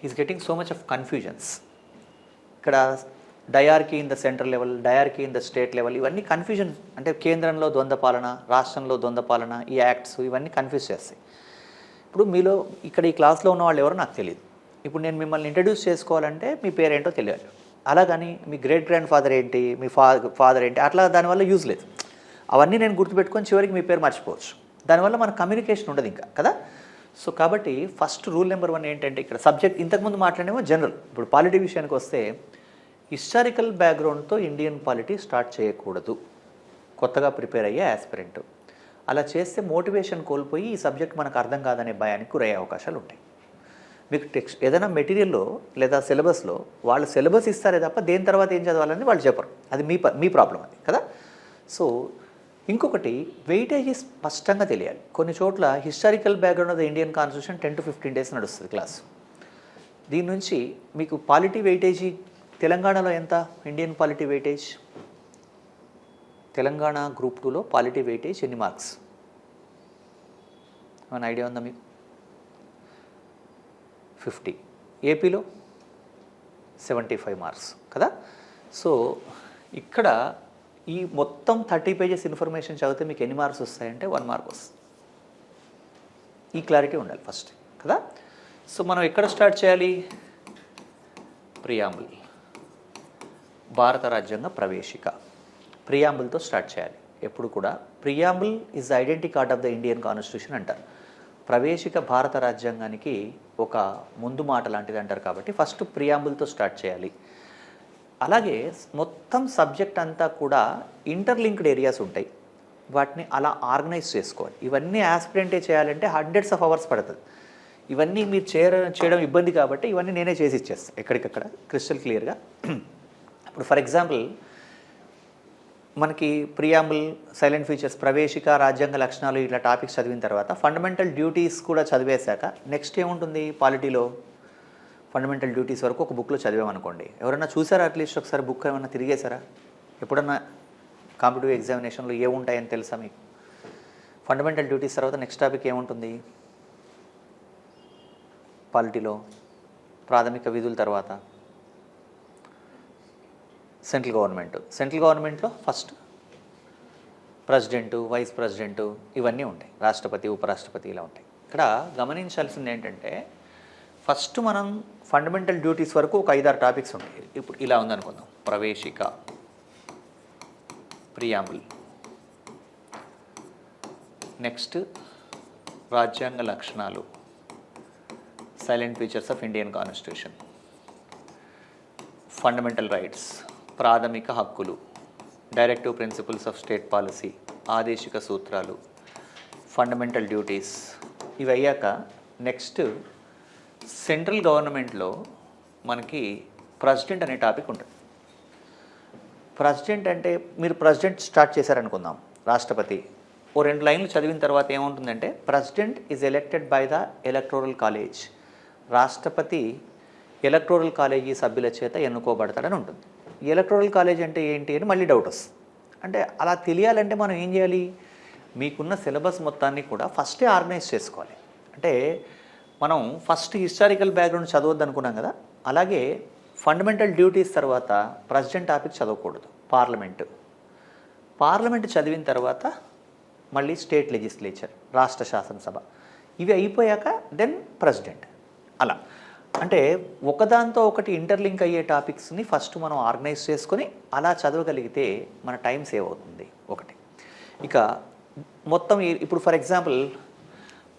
he is getting so much of confusions. ఇక్కడ dyarchy in the central level, dyarchy in the state level, ఇవన్నీ కన్ఫ్యూజన్. అంటే కేంద్రంలో ద్వంద్వ పాలన, రాష్ట్రంలో ద్వంద్వ పాలన, ఈ యాక్ట్స్ ఇవన్నీ కన్ఫ్యూజ్ చేస్తాయి. ఇప్పుడు మీలో ఇక్కడ ఈ క్లాస్లో ఉన్న వాళ్ళు ఎవరో నాకు తెలియదు. ఇప్పుడు నేను మిమ్మల్ని ఇంట్రడ్యూస్ చేసుకోవాలంటే మీ పేరేంటో తెలియాలి. అలాగని మీ గ్రేట్ గ్రాండ్ ఫాదర్ ఏంటి, మీ ఫాదర్ ఏంటి, అట్లా దానివల్ల యూజ్ లేదు. అవన్నీ నేను గుర్తుపెట్టుకొని చివరికి మీ పేరు మర్చిపోవచ్చు. దానివల్ల మన కమ్యూనికేషన్ ఉండదు ఇంకా కదా. సో కాబట్టి ఫస్ట్ రూల్ నెంబర్ 1 ఏంటంటే, ఇక్కడ సబ్జెక్ట్ ఇంతకుముందు మాట్లాడేమో జనరల్. ఇప్పుడు పాలిటీ విషయానికి వస్తే హిస్టారికల్ బ్యాక్గ్రౌండ్తో ఇండియన్ పాలిటీ స్టార్ట్ చేయకూడదు కొత్తగా ప్రిపేర్ అయ్యే యాస్పిరెంట్. అలా చేస్తే మోటివేషన్ కోల్పోయి ఈ సబ్జెక్ట్ మనకు అర్థం కాదనే భయానికి గురయ్యే అవకాశాలు ఉంటాయి. మీకు టెక్స్ట్ ఏదైనా మెటీరియల్లో లేదా సిలబస్లో వాళ్ళు సిలబస్ ఇస్తారే తప్ప దేని తర్వాత ఏం చదవాలని వాళ్ళు చెప్పరు. అది మీ ప్రాబ్లం అది కదా. సో ఇంకొకటి వెయిటేజ్ స్పష్టంగా తెలియాలి. కొన్ని చోట్ల historical background of the Indian constitution 10 to 15 days నడుస్తుంది క్లాస్. దీని నుంచి మీకు పాలిటీ వెయిటేజీ తెలంగాణలో ఎంత, Indian polity weightage Telangana group 2లో పాలిటీ వెయిటేజ్ ఎన్ని మార్క్స్ ఏమైనా ఐడియా ఉందా మీకు? 50. ఏపీలో 75 మార్క్స్ కదా. సో ఇక్కడ ఈ మొత్తం 30 pages ఇన్ఫర్మేషన్ చదివితే మీకు ఎన్ని మార్క్స్ వస్తాయంటే 1 mark వస్తుంది. ఈ క్లారిటీ ఉండాలి ఫస్ట్ కదా. సో మనం ఎక్కడ స్టార్ట్ చేయాలి? ప్రియాంబుల్, భారత రాజ్యాంగ ప్రవేశిక, ప్రియాంబుల్తో స్టార్ట్ చేయాలి. ఎప్పుడు కూడా preamble is the identity card of the Indian constitution అంటారు. ప్రవేశిక భారత రాజ్యాంగానికి ఒక ముందు మాట లాంటిది అంటారు. కాబట్టి ఫస్ట్ ప్రియాంబుల్తో స్టార్ట్ చేయాలి. అలాగే మొత్తం సబ్జెక్ట్ అంతా కూడా ఇంటర్లింక్డ్ ఏరియాస్ ఉంటాయి, వాటిని అలా ఆర్గనైజ్ చేసుకోవాలి. ఇవన్నీ యాస్పిరెంటే చేయాలంటే hundreds of hours పడుతుంది. ఇవన్నీ మీరు చేయడం ఇబ్బంది కాబట్టి ఇవన్నీ నేనే చేసి ఇచ్చేస్తాను ఎక్కడికక్కడ క్రిస్టల్ క్లియర్గా. ఇప్పుడు ఫర్ ఎగ్జాంపుల్ మనకి ప్రియాంబుల్, సైలెంట్ ఫీచర్స్, ప్రవేశిక, రాజ్యాంగ లక్షణాలు ఇట్లా టాపిక్స్ చదివిన తర్వాత ఫండమెంటల్ డ్యూటీస్ కూడా చదివేశాక నెక్స్ట్ ఏముంటుంది పాలిటీలో? ఫండమెంటల్ డ్యూటీస్ వరకు ఒక బుక్లో చదివామనుకోండి. ఎవరైనా చూసారా అట్లీస్ట్ ఒకసారి బుక్ ఏమన్నా తిరిగేశారా? ఎప్పుడన్నా కాంపిటిటివ్ ఎగ్జామినేషన్లో ఏముంటాయని తెలుసా మీకు? ఫండమెంటల్ డ్యూటీస్ తర్వాత నెక్స్ట్ టాపిక్ ఏముంటుంది పాలిటీలో? ప్రాథమిక విధుల తర్వాత సెంట్రల్ గవర్నమెంట్లో ఫస్ట్ ప్రెసిడెంటు, వైస్ ప్రెసిడెంటు ఇవన్నీ ఉంటాయి, రాష్ట్రపతి, ఉపరాష్ట్రపతి ఇలా ఉంటాయి. ఇక్కడ గమనించాల్సింది ఏంటంటే ఫస్ట్ మనం ఫండమెంటల్ డ్యూటీస్ వరకు ఒక 5-6 టాపిక్స్ ఉంటాయి. ఇప్పుడు ఇలా ఉందనుకుందాం: ప్రవేశిక, ప్రియాంబుల్, నెక్స్ట్ రాజ్యాంగ లక్షణాలు, silent features of Indian constitution, fundamental rights, ప్రాథమిక హక్కులు, directive principles of state policy, ఆదేశిక సూత్రాలు, ఫండమెంటల్ డ్యూటీస్. ఇవి అయ్యాక నెక్స్ట్ సెంట్రల్ గవర్నమెంట్లో మనకి ప్రెసిడెంట్ అనే టాపిక్ ఉంటుంది. ప్రెసిడెంట్ అంటే మీరు ప్రెసిడెంట్ స్టార్ట్ చేశారనుకుందాం, రాష్ట్రపతి. ఓ 2 లైన్లు చదివిన తర్వాత ఏముంటుందంటే president is elected by the electoral college. రాష్ట్రపతి ఎలక్టోరల్ కాలేజీ సభ్యుల చేత ఎన్నుకోబడతాడని ఉంటుంది. ఎలక్టోరల్ కాలేజ్ అంటే ఏంటి అని మళ్ళీ డౌట్ వస్తుంది. అంటే అలా తెలియాలంటే మనం ఏం చేయాలి? మీకున్న సిలబస్ మొత్తాన్ని కూడా ఫస్టే ఆర్గనైజ్ చేసుకోవాలి. అంటే మనం ఫస్ట్ హిస్టారికల్ బ్యాక్గ్రౌండ్ చదవద్దు అనుకున్నాం కదా, అలాగే ఫండమెంటల్ డ్యూటీస్ తర్వాత ప్రెసిడెంట్ టాపిక్ చదవకూడదు. పార్లమెంట్ చదివిన తర్వాత మళ్ళీ స్టేట్ లెజిస్లేచర్, రాష్ట్ర శాసనసభ, ఇవి అయిపోయాక దెన్ ప్రెసిడెంట్. అలా అంటే ఒకదాంతో ఒకటి ఇంటర్లింక్ అయ్యే టాపిక్స్ని ఫస్ట్ మనం ఆర్గనైజ్ చేసుకొని అలా చదవగలిగితే మన టైం సేవ్ అవుతుంది ఒకటి. ఇక మొత్తం ఇప్పుడు ఫర్ ఎగ్జాంపుల్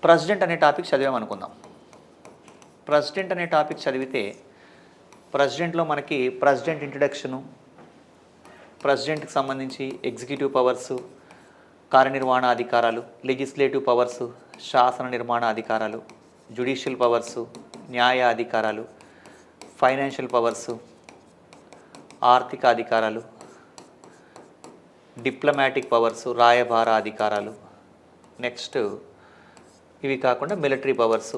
ప్రెసిడెంట్ అనే టాపిక్ చదివామనుకుందాం. ప్రెసిడెంట్ అనే టాపిక్ చదివితే ప్రెసిడెంట్లో మనకి ప్రెసిడెంట్ ఇంట్రడక్షను, ప్రెసిడెంట్కి సంబంధించి ఎగ్జిక్యూటివ్ పవర్సు, కార్యనిర్వహణ అధికారాలు, లెజిస్లేటివ్ పవర్సు, శాసన నిర్మాణ అధికారాలు, జ్యుడిషియల్ పవర్సు, న్యాయ అధికారాలు, ఫైనాన్షియల్ పవర్సు, ఆర్థిక అధికారాలు, డిప్లొమాటిక్ పవర్సు, రాయబార అధికారాలు, నెక్స్ట్ ఇవి కాకుండా మిలిటరీ పవర్సు,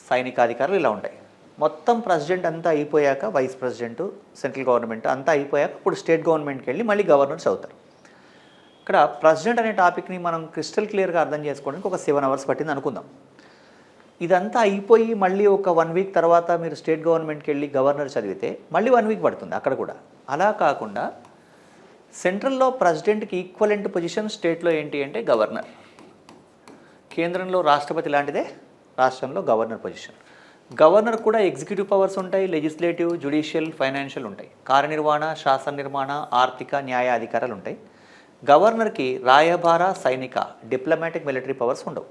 సైనిక అధికారులు ఇలా ఉంటాయి. మొత్తం ప్రెసిడెంట్ అంతా అయిపోయాక వైస్ ప్రెసిడెంట్, సెంట్రల్ గవర్నమెంట్ అంతా అయిపోయాక ఇప్పుడు స్టేట్ గవర్నమెంట్కి వెళ్ళి మళ్ళీ గవర్నర్స్ అవుతారు. ఇక్కడ ప్రెసిడెంట్ అనే టాపిక్ని మనం క్రిస్టల్ క్లియర్గా అర్థం చేసుకోవడానికి ఒక 7 అవర్స్ పట్టింది అనుకుందాం. ఇదంతా అయిపోయి మళ్ళీ ఒక 1 వీక్ తర్వాత మీరు స్టేట్ గవర్నమెంట్కి వెళ్ళి గవర్నర్ చదివితే మళ్ళీ 1 వీక్ పడుతుంది అక్కడ కూడా. అలా కాకుండా సెంట్రల్లో ప్రెసిడెంట్కి ఈక్వలెంట్ పొజిషన్ స్టేట్లో ఏంటి అంటే గవర్నర్. కేంద్రంలో రాష్ట్రపతి లాంటిదే రాష్ట్రంలో గవర్నర్ పొజిషన్. గవర్నర్ కూడా ఎగ్జిక్యూటివ్ పవర్స్ ఉంటాయి, లెజిస్లేటివ్, జ్యుడిషియల్, ఫైనాన్షియల్ ఉంటాయి. కార్యనిర్వహణ, శాసన నిర్మాణ, ఆర్థిక, న్యాయ అధికారాలు ఉంటాయి. గవర్నర్కి రాయబార, సైనిక, డిప్లొమాటిక్, మిలిటరీ పవర్స్ ఉండవు.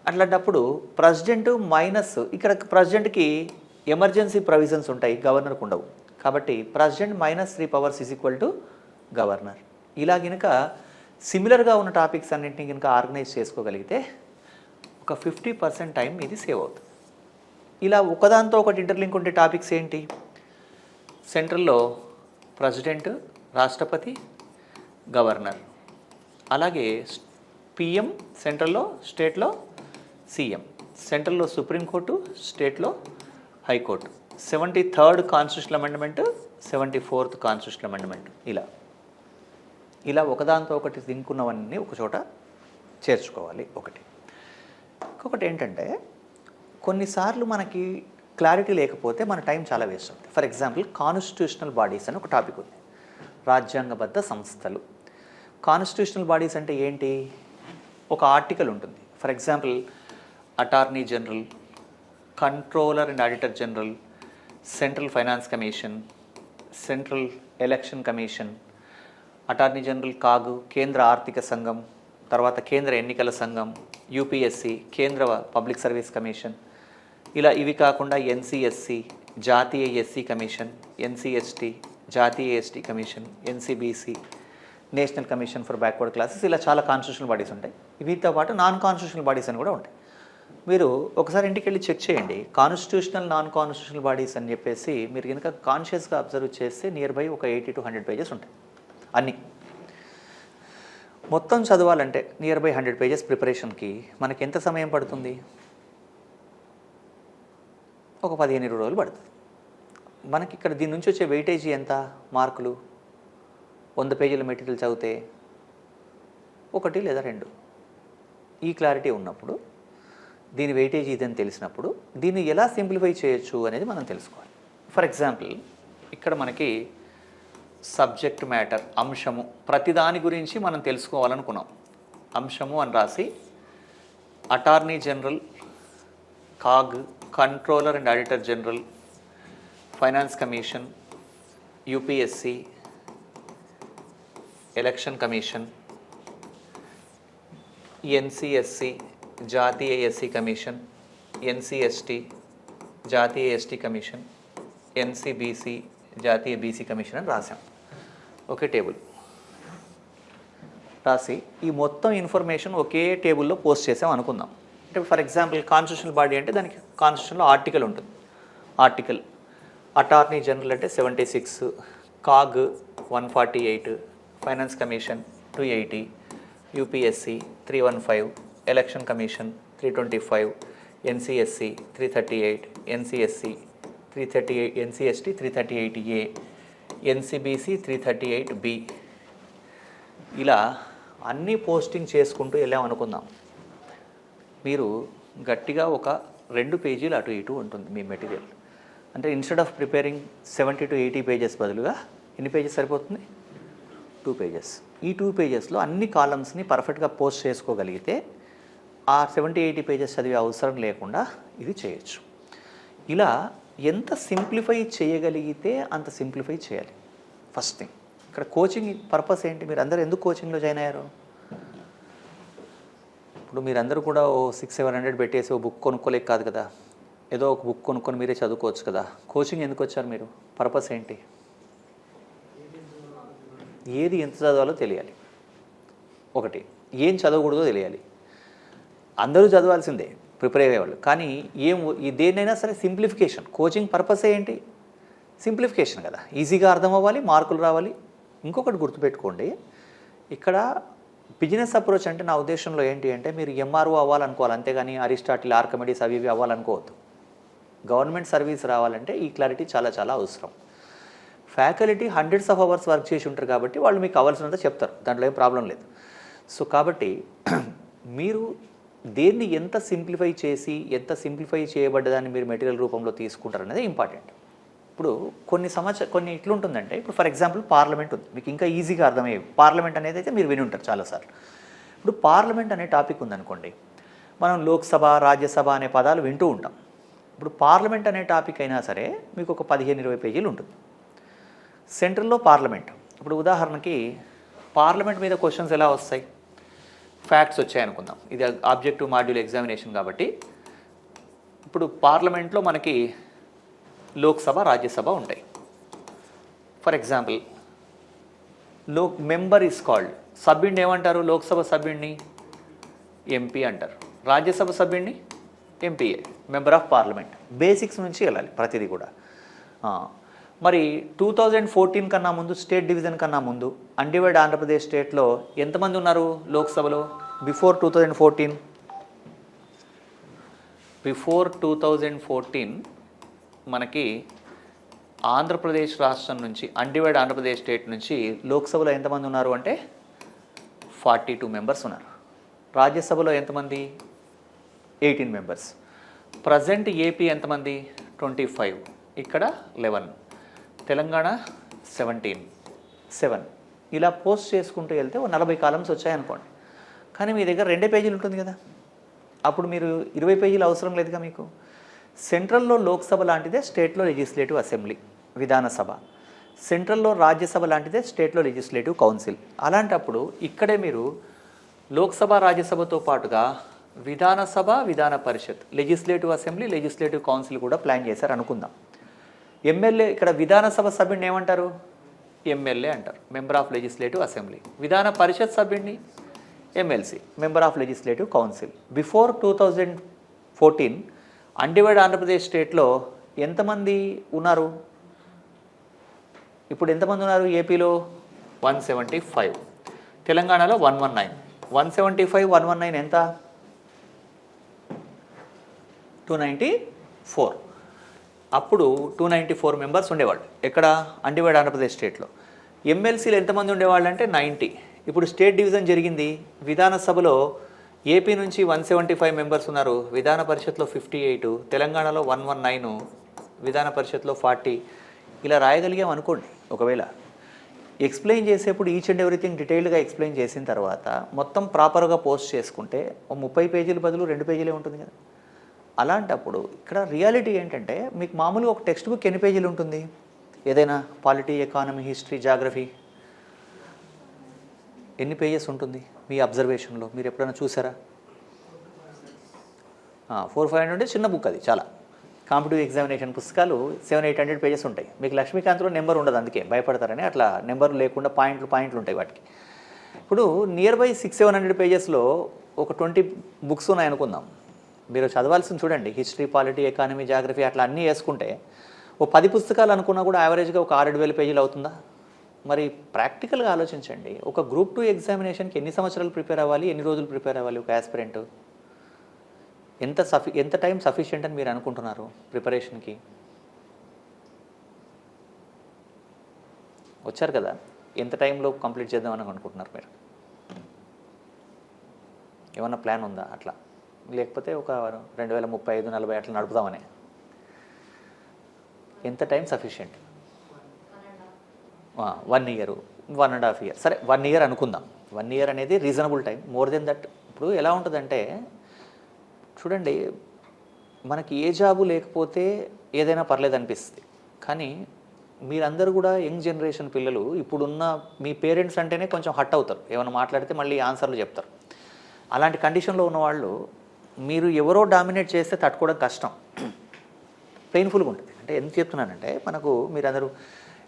అట్లాంటప్పుడు ప్రెసిడెంట్ మైనస్ ఇక్కడ ప్రెసిడెంట్కి ఎమర్జెన్సీ ప్రొవిజన్స్ ఉంటాయి, గవర్నర్కి ఉండవు. కాబట్టి president -3 powers is equal to governor. ఇలా కనుక సిమిలర్గా ఉన్న టాపిక్స్ అన్నింటినీ కనుక ఆర్గనైజ్ చేసుకోగలిగితే ఒక 50% టైం ఇది సేవ్ అవుతుంది. ఇలా ఒకదాంతో ఒకటి ఇంటర్లింక్ ఉండే టాపిక్స్ ఏంటి? సెంట్రల్లో ప్రెసిడెంట్, రాష్ట్రపతి, గవర్నర్, అలాగే పిఎం సెంట్రల్లో, స్టేట్లో సీఎం, సెంట్రల్లో సుప్రీంకోర్టు, స్టేట్లో high court, 73rd constitutional amendment, 74th constitutional amendment. ఇలా ఒకదాంతో ఒకటి లింక్ ఉన్నవన్నీ ఒక చోట చేర్చుకోవాలి. ఇంకొకటి ఏంటంటే కొన్నిసార్లు మనకి క్లారిటీ లేకపోతే మన టైం చాలా వేస్ట్ అవుతుంది. ఫర్ ఎగ్జాంపుల్ కాన్స్టిట్యూషనల్ బాడీస్ అని ఒక టాపిక్ ఉంది, రాజ్యాంగబద్ధ సంస్థలు. కాన్స్టిట్యూషనల్ బాడీస్ అంటే ఏంటి? ఒక ఆర్టికల్ ఉంటుంది. For example attorney general, controller and auditor general, central finance commission, central election commission, attorney general CAG, కేంద్ర ఆర్థిక సంఘం, తర్వాత కేంద్ర ఎన్నికల సంఘం, యూపీఎస్సి, కేంద్ర పబ్లిక్ సర్వీస్ కమిషన్. ఇలా ఇవి కాకుండా ఎన్సిఎస్సి, జాతీయ ఎస్సీ కమిషన్, ఎన్సిఎస్టీ, జాతీయ ST commission, NCBC, national commission for backward classes. ఇలా చాలా కాన్స్టిట్యూషనల్ బాడీస్ ఉంటాయి. వీటితో పాటు నాన్ కాన్స్టిట్యూషనల్ బాడీస్ అని కూడా ఉంటాయి. మీరు ఒకసారి ఇంటికి వెళ్ళి చెక్ చేయండి, కాన్స్టిట్యూషనల్, నాన్ కాన్స్టిట్యూషనల్ బాడీస్ అని చెప్పేసి మీరు కనుక కాన్షియస్గా అబ్జర్వ్ చేస్తే నియర్ బై ఒక 80 to 100 పేజెస్ ఉంటాయి. అన్నీ మొత్తం చదవాలంటే నియర్ బై 100 పేజెస్ ప్రిపరేషన్కి మనకి ఎంత సమయం పడుతుంది? ఒక 15-20 రోజులు పడుతుంది. మనకి ఇక్కడ దీని నుంచి వచ్చే వెయిటేజీ ఎంత? మార్కులు 100 పేజీల మెటీరియల్ చదివితే 1 లేదా 2. ఈ క్లారిటీ ఉన్నప్పుడు, దీని వెయిటేజీ ఇదని తెలిసినప్పుడు దీన్ని ఎలా సింప్లిఫై చేయొచ్చు అనేది మనం తెలుసుకోవాలి. ఫర్ ఎగ్జాంపుల్ ఇక్కడ మనకి సబ్జెక్ట్ మ్యాటర్, అంశము, ప్రతిదాని గురించి మనం తెలుసుకోవాలనుకున్నాం. అంశము అని రాసి attorney general, CAG, controller and auditor general, finance commission, UPSC, election commission, NCSC, జాతీయ ఎస్సీ కమిషన్, ఎన్సిఎస్టీ, జాతీయ ఎస్టీ కమిషన్, ఎన్సిబిసి, జాతీయ బీసీ కమిషన్ అని రాసాం. ఒకే టేబుల్ రాసి ఈ మొత్తం ఇన్ఫర్మేషన్ ఒకే టేబుల్లో పోస్ట్ చేసాం అనుకుందాం. అంటే ఫర్ ఎగ్జాంపుల్ కాన్స్టిట్యూషనల్ బాడీ అంటే దానికి కాన్స్టిట్యూషన్లో ఆర్టికల్ ఉంటుంది. ఆర్టికల్ అటార్నీ జనరల్ అంటే 76, CAG 148, finance commission 280, UPSC 315, election commission 325, NCSC 338, NCSC 338, NCST 338A, NCBC 338B. ఇలా అన్నీ పోస్టింగ్ చేసుకుంటూ వెళ్ళామనుకుందాం. మీరు గట్టిగా ఒక 2 పేజీలు అటు ఇటు ఉంటుంది మీ మెటీరియల్. అంటే instead of preparing 70 to 80 pages బదులుగా ఎన్ని పేజెస్ సరిపోతుంది? 2 పేజెస్. ఈ 2 పేజెస్లో అన్ని కాలమ్స్ని పర్ఫెక్ట్గా పోస్ట్ చేసుకోగలిగితే ఆ 70-80 పేజెస్ చదివే అవసరం లేకుండా ఇది చేయొచ్చు. ఇలా ఎంత సింప్లిఫై చేయగలిగితే అంత సింప్లిఫై చేయాలి. ఫస్ట్ థింగ్ ఇక్కడ కోచింగ్ పర్పస్ ఏంటి? మీరు అందరూ ఎందుకు కోచింగ్లో జాయిన్ అయ్యారు? ఇప్పుడు మీరందరూ కూడా 600-700 పెట్టేసి ఓ బుక్ కొనుక్కోలేక కాదు కదా, ఏదో ఒక బుక్ కొనుక్కొని మీరే చదువుకోవచ్చు కదా. కోచింగ్ ఎందుకు వచ్చారు మీరు? పర్పస్ ఏంటి? ఏది ఎంత చదవాలో తెలియాలి. ఒకటి, ఏం చదవకూడదో తెలియాలి. అందరూ చదవాల్సిందే ప్రిపేర్ అయ్యేవాళ్ళు, కానీ దేన్నైనా సరే సింప్లిఫికేషన్. కోచింగ్ పర్పస్ ఏంటి? సింప్లిఫికేషన్ కదా, ఈజీగా అర్థం అవ్వాలి, మార్కులు రావాలి. ఇంకొకటి గుర్తుపెట్టుకోండి, ఇక్కడ బిజినెస్ అప్రోచ్ అంటే నా ఉద్దేశంలో ఏంటి అంటే మీరు ఎంఆర్ఓ అవ్వాలనుకోవాలి, అంతేగాని అరిస్టాటిల్, ఆర్కమిడీస్ అవి ఇవి అవ్వాలనుకోవద్దు. గవర్నమెంట్ సర్వీస్ రావాలంటే ఈ క్లారిటీ చాలా చాలా అవసరం. Faculty hundreds of hours work చేసి ఉంటారు కాబట్టి వాళ్ళు మీకు కావాల్సినంత చెప్తారు, దాంట్లో ఏం ప్రాబ్లం లేదు. సో కాబట్టి మీరు దేన్ని ఎంత సింప్లిఫై చేసి ఎంత సింప్లిఫై చేయబడ్డదాన్ని మీరు మెటీరియల్ రూపంలో తీసుకుంటారు అనేది ఇంపార్టెంట్. ఇప్పుడు కొన్ని ఇట్లుంటుందంటే, ఇప్పుడు ఫర్ ఎగ్జాంపుల్ పార్లమెంట్ ఉంది, మీకు ఇంకా ఈజీగా అర్థమయ్యే పార్లమెంట్ అనేది అయితే మీరు విని ఉంటారు చాలాసార్లు. ఇప్పుడు పార్లమెంట్ అనే టాపిక్ ఉందనుకోండి, మనం లోక్సభ రాజ్యసభ అనే పదాలు వింటూ ఉంటాం. ఇప్పుడు పార్లమెంట్ అనే టాపిక్ అయినా సరే మీకు ఒక 15-20 పేజీలు ఉంటుంది. సెంట్రల్లో పార్లమెంట్, ఇప్పుడు ఉదాహరణకి పార్లమెంట్ మీద క్వశ్చన్స్ ఎలా వస్తాయి, ఫ్యాక్ట్స్ వచ్చాయనుకుందాం, ఇది ఆబ్జెక్టివ్ మాడ్యూల్ ఎగ్జామినేషన్ కాబట్టి. ఇప్పుడు పార్లమెంట్లో మనకి లోక్సభ రాజ్యసభ ఉంటాయి. For example member is called, సభ్యుడిని ఏమంటారు, లోక్సభ సభ్యుడిని ఎంపీ అంటారు, రాజ్యసభ సభ్యుడిని MPA, member of parliament. Basics నుంచి వెళ్ళాలి ప్రతిదీ కూడా. మరి 2014 కన్నా ముందు, స్టేట్ డివిజన్ కన్నా ముందు అన్డివైడ్ ఆంధ్రప్రదేశ్ స్టేట్లో ఎంతమంది ఉన్నారు లోక్సభలో? బిఫోర్ 2014 మనకి ఆంధ్రప్రదేశ్ రాష్ట్రం నుంచి, అన్డివైడ్ ఆంధ్రప్రదేశ్ స్టేట్ నుంచి లోక్సభలో ఎంతమంది ఉన్నారు అంటే 42 మెంబర్స్ ఉన్నారు. రాజ్యసభలో ఎంతమంది? 18 మెంబర్స్. ప్రజెంట్ ఏపీ ఎంతమంది? 25, ఇక్కడ 11, తెలంగాణ 7. ఇలా పోస్ట్ చేసుకుంటూ వెళ్తే 40 కాలమ్స్ వచ్చాయనుకోండి. కానీ మీ దగ్గర 2 పేజీలు ఉంటుంది కదా, అప్పుడు మీరు 20 పేజీలు అవసరం లేదుగా మీకు. సెంట్రల్లో లోక్సభ లాంటిదే స్టేట్లో లెజిస్లేటివ్ అసెంబ్లీ, విధానసభ. సెంట్రల్లో రాజ్యసభ లాంటిదే స్టేట్లో లెజిస్లేటివ్ కౌన్సిల్. అలాంటప్పుడు ఇక్కడే మీరు లోక్సభ రాజ్యసభతో పాటుగా విధానసభ, విధాన పరిషత్, లెజిస్లేటివ్ అసెంబ్లీ, లెజిస్లేటివ్ కౌన్సిల్ కూడా ప్లాన్ చేశారు అనుకుందాం. ఎమ్మెల్యే, ఇక్కడ విధానసభ సభ్యుడిని ఏమంటారు? ఎమ్మెల్యే అంటారు, member of legislative assembly. Vidhan Parishad సభ్యుడిని MLC, member of legislative council. Before 2014 undivided Andhra Pradesh స్టేట్లో ఎంతమంది ఉన్నారు? ఇప్పుడు ఎంతమంది ఉన్నారు? ఏపీలో 175, తెలంగాణలో 119. 175, 119 ఎంత? 294. అప్పుడు 294 మెంబర్స్ ఉండేవాళ్ళు ఎక్కడ? అన్డివైడ్ ఆంధ్రప్రదేశ్ స్టేట్లో. ఎమ్మెల్సీలు ఎంతమంది ఉండేవాళ్ళు అంటే 90. ఇప్పుడు స్టేట్ డివిజన్ జరిగింది, విధానసభలో ఏపీ నుంచి 175 మెంబర్స్ ఉన్నారు, విధాన పరిషత్లో 58, తెలంగాణలో 119, విధాన పరిషత్లో 40. ఇలా రాయగలిగాం అనుకోండి. ఒకవేళ ఎక్స్ప్లెయిన్ చేసేప్పుడు ఈచ్ అండ్ ఎవ్రీథింగ్ డీటెయిల్డ్గా ఎక్స్ప్లెయిన్ చేసిన తర్వాత మొత్తం ప్రాపర్గా పోస్ట్ చేసుకుంటే 30 పేజీల బదులు 2 పేజీలే ఉంటుంది కదా. అలాంటప్పుడు ఇక్కడ రియాలిటీ ఏంటంటే, మీకు మామూలుగా ఒక టెక్స్ట్ బుక్ ఎన్ని పేజీలు ఉంటుంది? ఏదైనా పాలిటీ, ఎకానమీ, హిస్టరీ, జాగ్రఫీ ఎన్ని పేజెస్ ఉంటుంది మీ అబ్జర్వేషన్లో? మీరు ఎప్పుడైనా చూసారా? 400-500 అంటే చిన్న బుక్, అది చాలా. కాంపిటిటివ్ ఎగ్జామినేషన్ పుస్తకాలు 700-800 పేజెస్ ఉంటాయి. మీకు లక్ష్మీకాంత్లో నెంబర్ ఉండదు, అందుకే భయపడతారని అట్లా నెంబర్ లేకుండా పాయింట్లు ఉంటాయి వాటికి. ఇప్పుడు నియర్ బై 600-700 పేజెస్లో ఒక 20 బుక్స్ ఉన్నాయి అనుకుందాం. మీరు చదవాల్సింది చూడండి, హిస్టరీ, పాలిటీ, ఎకానమీ, జాగ్రఫీ అట్లా అన్నీ వేసుకుంటే ఓ 10 పుస్తకాలు అనుకున్నా కూడా యావరేజ్గా ఒక 6-7 పేజీలు అవుతుందా? మరి ప్రాక్టికల్గా ఆలోచించండి. ఒక గ్రూప్ 2 ఎగ్జామినేషన్కి ఎన్ని సంవత్సరాలు ప్రిపేర్ అవ్వాలి, ఎన్ని రోజులు ప్రిపేర్ అవ్వాలి ఒక యాస్పిరెంట్? ఎంత టైం సఫిషియెంట్ అని మీరు అనుకుంటున్నారు ప్రిపరేషన్కి? వచ్చారు కదా, ఎంత టైంలో కంప్లీట్ చేద్దామని అనుకుంటున్నారు మీరు? ఏమన్నా ప్లాన్ ఉందా అట్లా? లేకపోతే ఒక 2035-40 అట్లా నడుపుదామని? ఎంత టైం సఫిషియెంట్? 1 year, 1.5 years, సరే 1 year అనుకుందాం. 1 year అనేది reasonable time. More than that ఇప్పుడు ఎలా ఉంటుందంటే, చూడండి, మనకి ఏ జాబు లేకపోతే ఏదైనా పర్లేదు అనిపిస్తుంది. కానీ మీరందరూ కూడా యంగ్ జనరేషన్ పిల్లలు, ఇప్పుడున్న మీ పేరెంట్స్ అంటేనే కొంచెం హట్ అవుతారు, ఏమైనా మాట్లాడితే మళ్ళీ ఆన్సర్లు చెప్తారు. అలాంటి కండిషన్లో ఉన్నవాళ్ళు మీరు ఎవరో డామినేట్ చేస్తే తట్టుకోవడం కష్టం, పెయిన్ఫుల్గా ఉంటుంది. అంటే ఎందుకు చెప్తున్నానంటే, మనకు మీరందరూ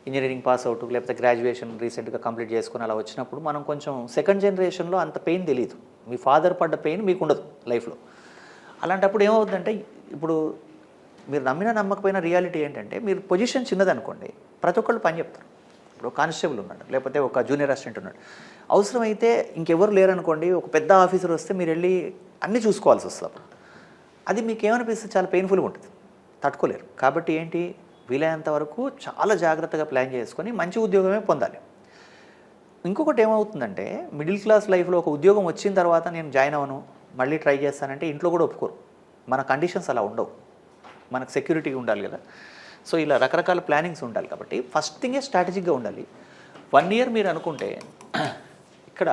ఇంజనీరింగ్ పాస్ అవుట్ లేకపోతే గ్రాడ్యుయేషన్ రీసెంట్గా కంప్లీట్ చేసుకుని అలా వచ్చినప్పుడు మనం కొంచెం సెకండ్ జనరేషన్లో అంత పెయిన్ తెలియదు. మీ ఫాదర్ పడ్డ పెయిన్ మీకు ఉండదు లైఫ్లో. అలాంటప్పుడు ఏమవుతుందంటే, ఇప్పుడు మీరు నమ్మినా నమ్మకపోయినా రియాలిటీ ఏంటంటే, మీరు పొజిషన్ చిన్నదనుకోండి, ప్రతి ఒక్కళ్ళు పని చెప్తారు. ఇప్పుడు కానిస్టేబుల్ ఉన్నాడు, లేకపోతే ఒక జూనియర్ అసిస్టెంట్ ఉన్నాడు, అవసరమైతే ఇంకెవరు లేరనుకోండి, ఒక పెద్ద ఆఫీసర్ వస్తే మీరు వెళ్ళి అన్నీ చూసుకోవాల్సి వస్తుంది. అప్పుడు అది మీకు ఏమనిపిస్తుంది, చాలా పెయిన్ఫుల్గా ఉంటుంది, తట్టుకోలేరు. కాబట్టి ఏంటి, వీలైనంత వరకు చాలా జాగ్రత్తగా ప్లాన్ చేసుకొని మంచి ఉద్యోగమే పొందాలి. ఇంకొకటి ఏమవుతుందంటే మిడిల్ క్లాస్ లైఫ్లో ఒక ఉద్యోగం వచ్చిన తర్వాత నేను జాయిన్ అవ్వను, మళ్ళీ ట్రై చేస్తానంటే ఇంట్లో కూడా ఒప్పుకోరు. మన కండిషన్స్ అలా ఉండవు, మనకు సెక్యూరిటీ ఉండాలి కదా. సో ఇలా రకరకాల ప్లానింగ్స్ ఉండాలి. కాబట్టి ఫస్ట్ థింగే స్ట్రాటజిక్గా ఉండాలి. 1 year మీరు అనుకుంటే ఇక్కడ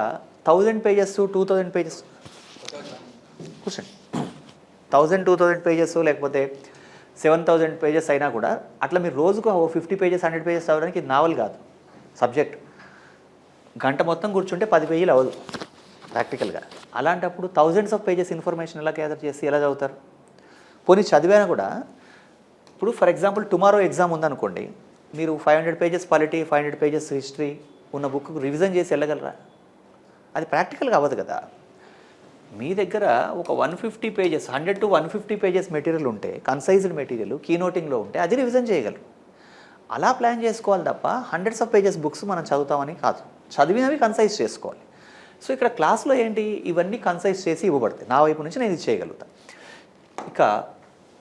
1000 pages 2000 pages కూర్చోండి, 1000-2000 pages లేకపోతే 7000 pages అయినా కూడా అట్లా మీరు రోజుకు 50 pages 100 pages చదవడానికి ఇది నావల్ కాదు. సబ్జెక్ట్ గంట మొత్తం కూర్చుంటే 10 పేజీలు అవ్వదు ప్రాక్టికల్గా. అలాంటప్పుడు thousands of pages ఇన్ఫర్మేషన్ ఎలా గ్యాదర్ చేసి ఎలా చదువుతారు? పోనీ చదివానా కూడా, ఇప్పుడు ఫర్ ఎగ్జాంపుల్ టుమారో ఎగ్జామ్ ఉందనుకోండి, మీరు 500 pages పాలిటీ 500 pages హిస్టరీ ఉన్న బుక్ రివిజన్ చేసి వెళ్ళగలరా? అది ప్రాక్టికల్గా అవ్వదు కదా. మీ దగ్గర ఒక 150 pages 100 to 150 pages మెటీరియల్ ఉంటే, కన్సైజ్డ్ మెటీరియల్ కీనోటింగ్లో ఉంటే అది రివిజన్ చేయగలరు. అలా ప్లాన్ చేసుకోవాలి తప్ప hundreds of pages బుక్స్ మనం చదువుతామని కాదు, చదివినవి కన్సైజ్ చేసుకోవాలి. సో ఇక్కడ క్లాస్లో ఏంటి, ఇవన్నీ కన్సైజ్ చేసి ఇవ్వబడతాయి. నా వైపు నుంచి నేను ఇది చేయగలుగుతాను. ఇక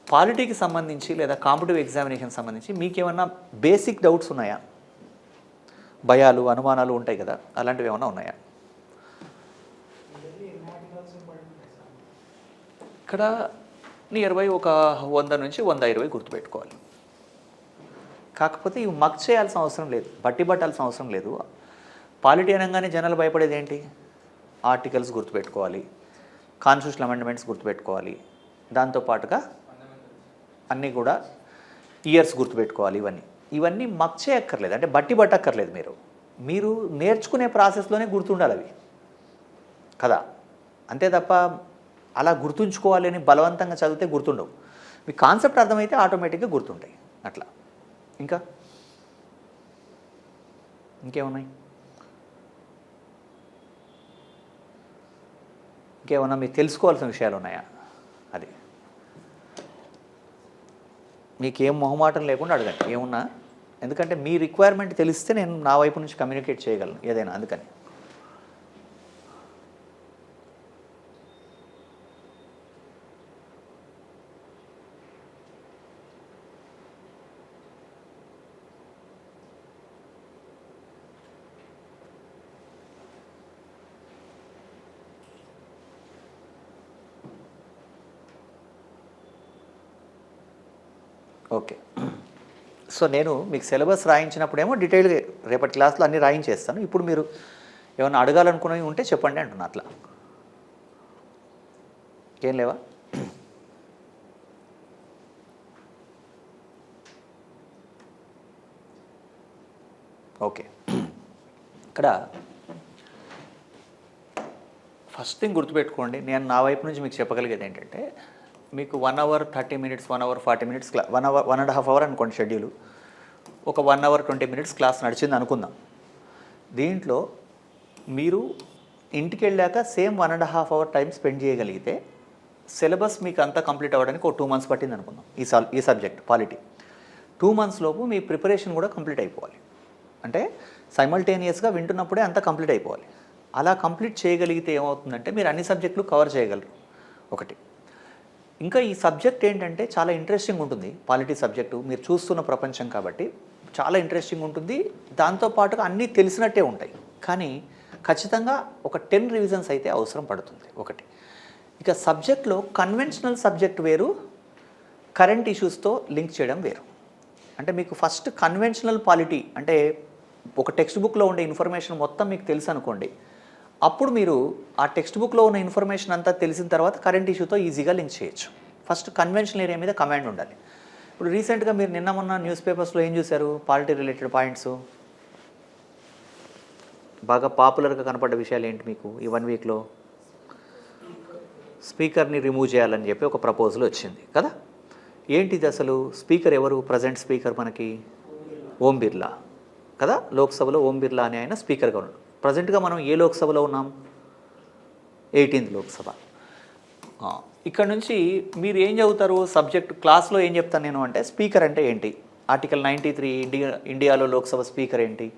పాలిటీకి సంబంధించి లేదా కాంపిటిటివ్ ఎగ్జామినేషన్ సంబంధించి మీకేమన్నా బేసిక్ డౌట్స్ ఉన్నాయా? భయాలు అనుమానాలు ఉంటాయి కదా, అలాంటివి ఏమన్నా ఉన్నాయా? ఇక్కడ నియర్ బై ఒక 100 నుంచి 120 గుర్తుపెట్టుకోవాలి. కాకపోతే ఇవి మక్ చేయాల్సిన అవసరం లేదు, బట్టి పట్టాల్సిన అవసరం లేదు. పాలిటీ అనగానే జనాలు భయపడేది ఏంటి? ఆర్టికల్స్ గుర్తుపెట్టుకోవాలి, కాన్స్టిట్యూషనల్ అమెండ్మెంట్స్ గుర్తుపెట్టుకోవాలి, దాంతోపాటుగా అన్నీ కూడా ఇయర్స్ గుర్తుపెట్టుకోవాలి. ఇవన్నీ మక్ చేయక్కర్లేదు, అంటే బట్టి పట్టక్కర్లేదు. మీరు నేర్చుకునే ప్రాసెస్లోనే గుర్తుండాలి అవి కదా. అంతే తప్ప అలా గుర్తుంచుకోవాలి అని బలవంతంగా చదివితే గుర్తుండవు. మీ కాన్సెప్ట్ అర్థమైతే ఆటోమేటిక్గా గుర్తుంటాయి. అట్లా ఇంకేమున్నాయి? ఇంకేమన్నా మీరు తెలుసుకోవాల్సిన విషయాలు ఉన్నాయా? అది మీకేం మొహమాటం లేకుండా అడగండి ఏమున్నా, ఎందుకంటే మీ రిక్వైర్మెంట్ తెలిస్తే నేను నా వైపు నుంచి కమ్యూనికేట్ చేయగలను ఏదైనా. అందుకని ఓకే. సో నేను మీకు సిలబస్ రాయించినప్పుడేమో డీటెయిల్గా రేపటి క్లాస్లో అన్నీ రాయించేస్తాను. ఇప్పుడు మీరు ఏమైనా అడగాలనుకునేవి ఉంటే చెప్పండి అంటున్నా. అట్లా ఏం లేవా? ఓకే. ఇక్కడ ఫస్ట్ థింగ్ గుర్తుపెట్టుకోండి, నేను నా వైపు నుంచి మీకు చెప్పగలిగేది ఏంటంటే, మీకు 1 hour 30 minutes 1 hour 40 minutes 1.5 hour అనుకోండి షెడ్యూల్. ఒక 1 hour 20 minutes క్లాస్ నడిచింది అనుకుందాం. దీంట్లో మీరు ఇంటికి వెళ్ళాక సేమ్ 1.5 hour టైం స్పెండ్ చేయగలిగితే సిలబస్ మీకు అంతా కంప్లీట్ అవ్వడానికి ఒక 2 months పట్టింది అనుకుందాం. ఈ సబ్జెక్ట్ పాలిటీ 2 months లోపు మీ ప్రిపరేషన్ కూడా కంప్లీట్ అయిపోవాలి. అంటే సైమల్టేనియస్గా వింటున్నప్పుడే అంతా కంప్లీట్ అయిపోవాలి. అలా కంప్లీట్ చేయగలిగితే ఏమవుతుందంటే మీరు అన్ని సబ్జెక్టులు కవర్ చేయగలరు. ఒకటి. ఇంకా ఈ సబ్జెక్ట్ ఏంటంటే చాలా ఇంట్రెస్టింగ్ ఉంటుంది. పాలిటీ సబ్జెక్టు మీరు చూస్తున్న ప్రపంచం కాబట్టి చాలా ఇంట్రెస్టింగ్ ఉంటుంది. దాంతోపాటుగా అన్నీ తెలిసినట్టే ఉంటాయి, కానీ ఖచ్చితంగా ఒక 10 రివిజన్స్ అయితే అవసరం పడుతుంది. ఒకటి. ఇక సబ్జెక్ట్లో కన్వెన్షనల్ సబ్జెక్ట్ వేరు, కరెంట్ ఇష్యూస్తో లింక్ చేయడం వేరు. అంటే మీకు ఫస్ట్ కన్వెన్షనల్ పాలిటీ అంటే ఒక టెక్స్ట్ బుక్లో ఉండే ఇన్ఫర్మేషన్ మొత్తం మీకు తెలుసు అనుకోండి. అప్పుడు మీరు ఆ టెక్స్ట్ బుక్లో ఉన్న ఇన్ఫర్మేషన్ అంతా తెలిసిన తర్వాత కరెంట్ ఇష్యూతో ఈజీగా లింక్ చేయొచ్చు. ఫస్ట్ కన్వెన్షనల్ ఏరియా మీద కమాండ్ ఉండాలి. ఇప్పుడు రీసెంట్గా మీరు నిన్న మొన్న న్యూస్ పేపర్స్లో ఏం చూశారు? పాలిటీ రిలేటెడ్ పాయింట్స్ బాగా పాపులర్గా కనపడ్డ విషయాలు ఏంటి మీకు ఈ 1 weekలో? స్పీకర్ని రిమూవ్ చేయాలని చెప్పి ఒక ప్రపోజల్ వచ్చింది కదా. ఏంటిది అసలు? స్పీకర్ ఎవరు? ప్రజెంట్ స్పీకర్ మనకి ఓం బిర్లా కదా. లోక్సభలో ఓం బిర్లా అని ఆయన స్పీకర్గా ఉన్నాడు. ప్రజెంట్గా మనం ఏ లోక్సభలో ఉన్నాం? 18th లోక్సభ. ఇక్కడ నుంచి మీరు ఏం చదువుతారు? సబ్జెక్ట్ క్లాస్లో ఏం చెప్తాను నేను అంటే, స్పీకర్ అంటే ఏంటి, ఆర్టికల్ 93 ఇండియాలో లోక్సభ స్పీకర్ ఏంటి,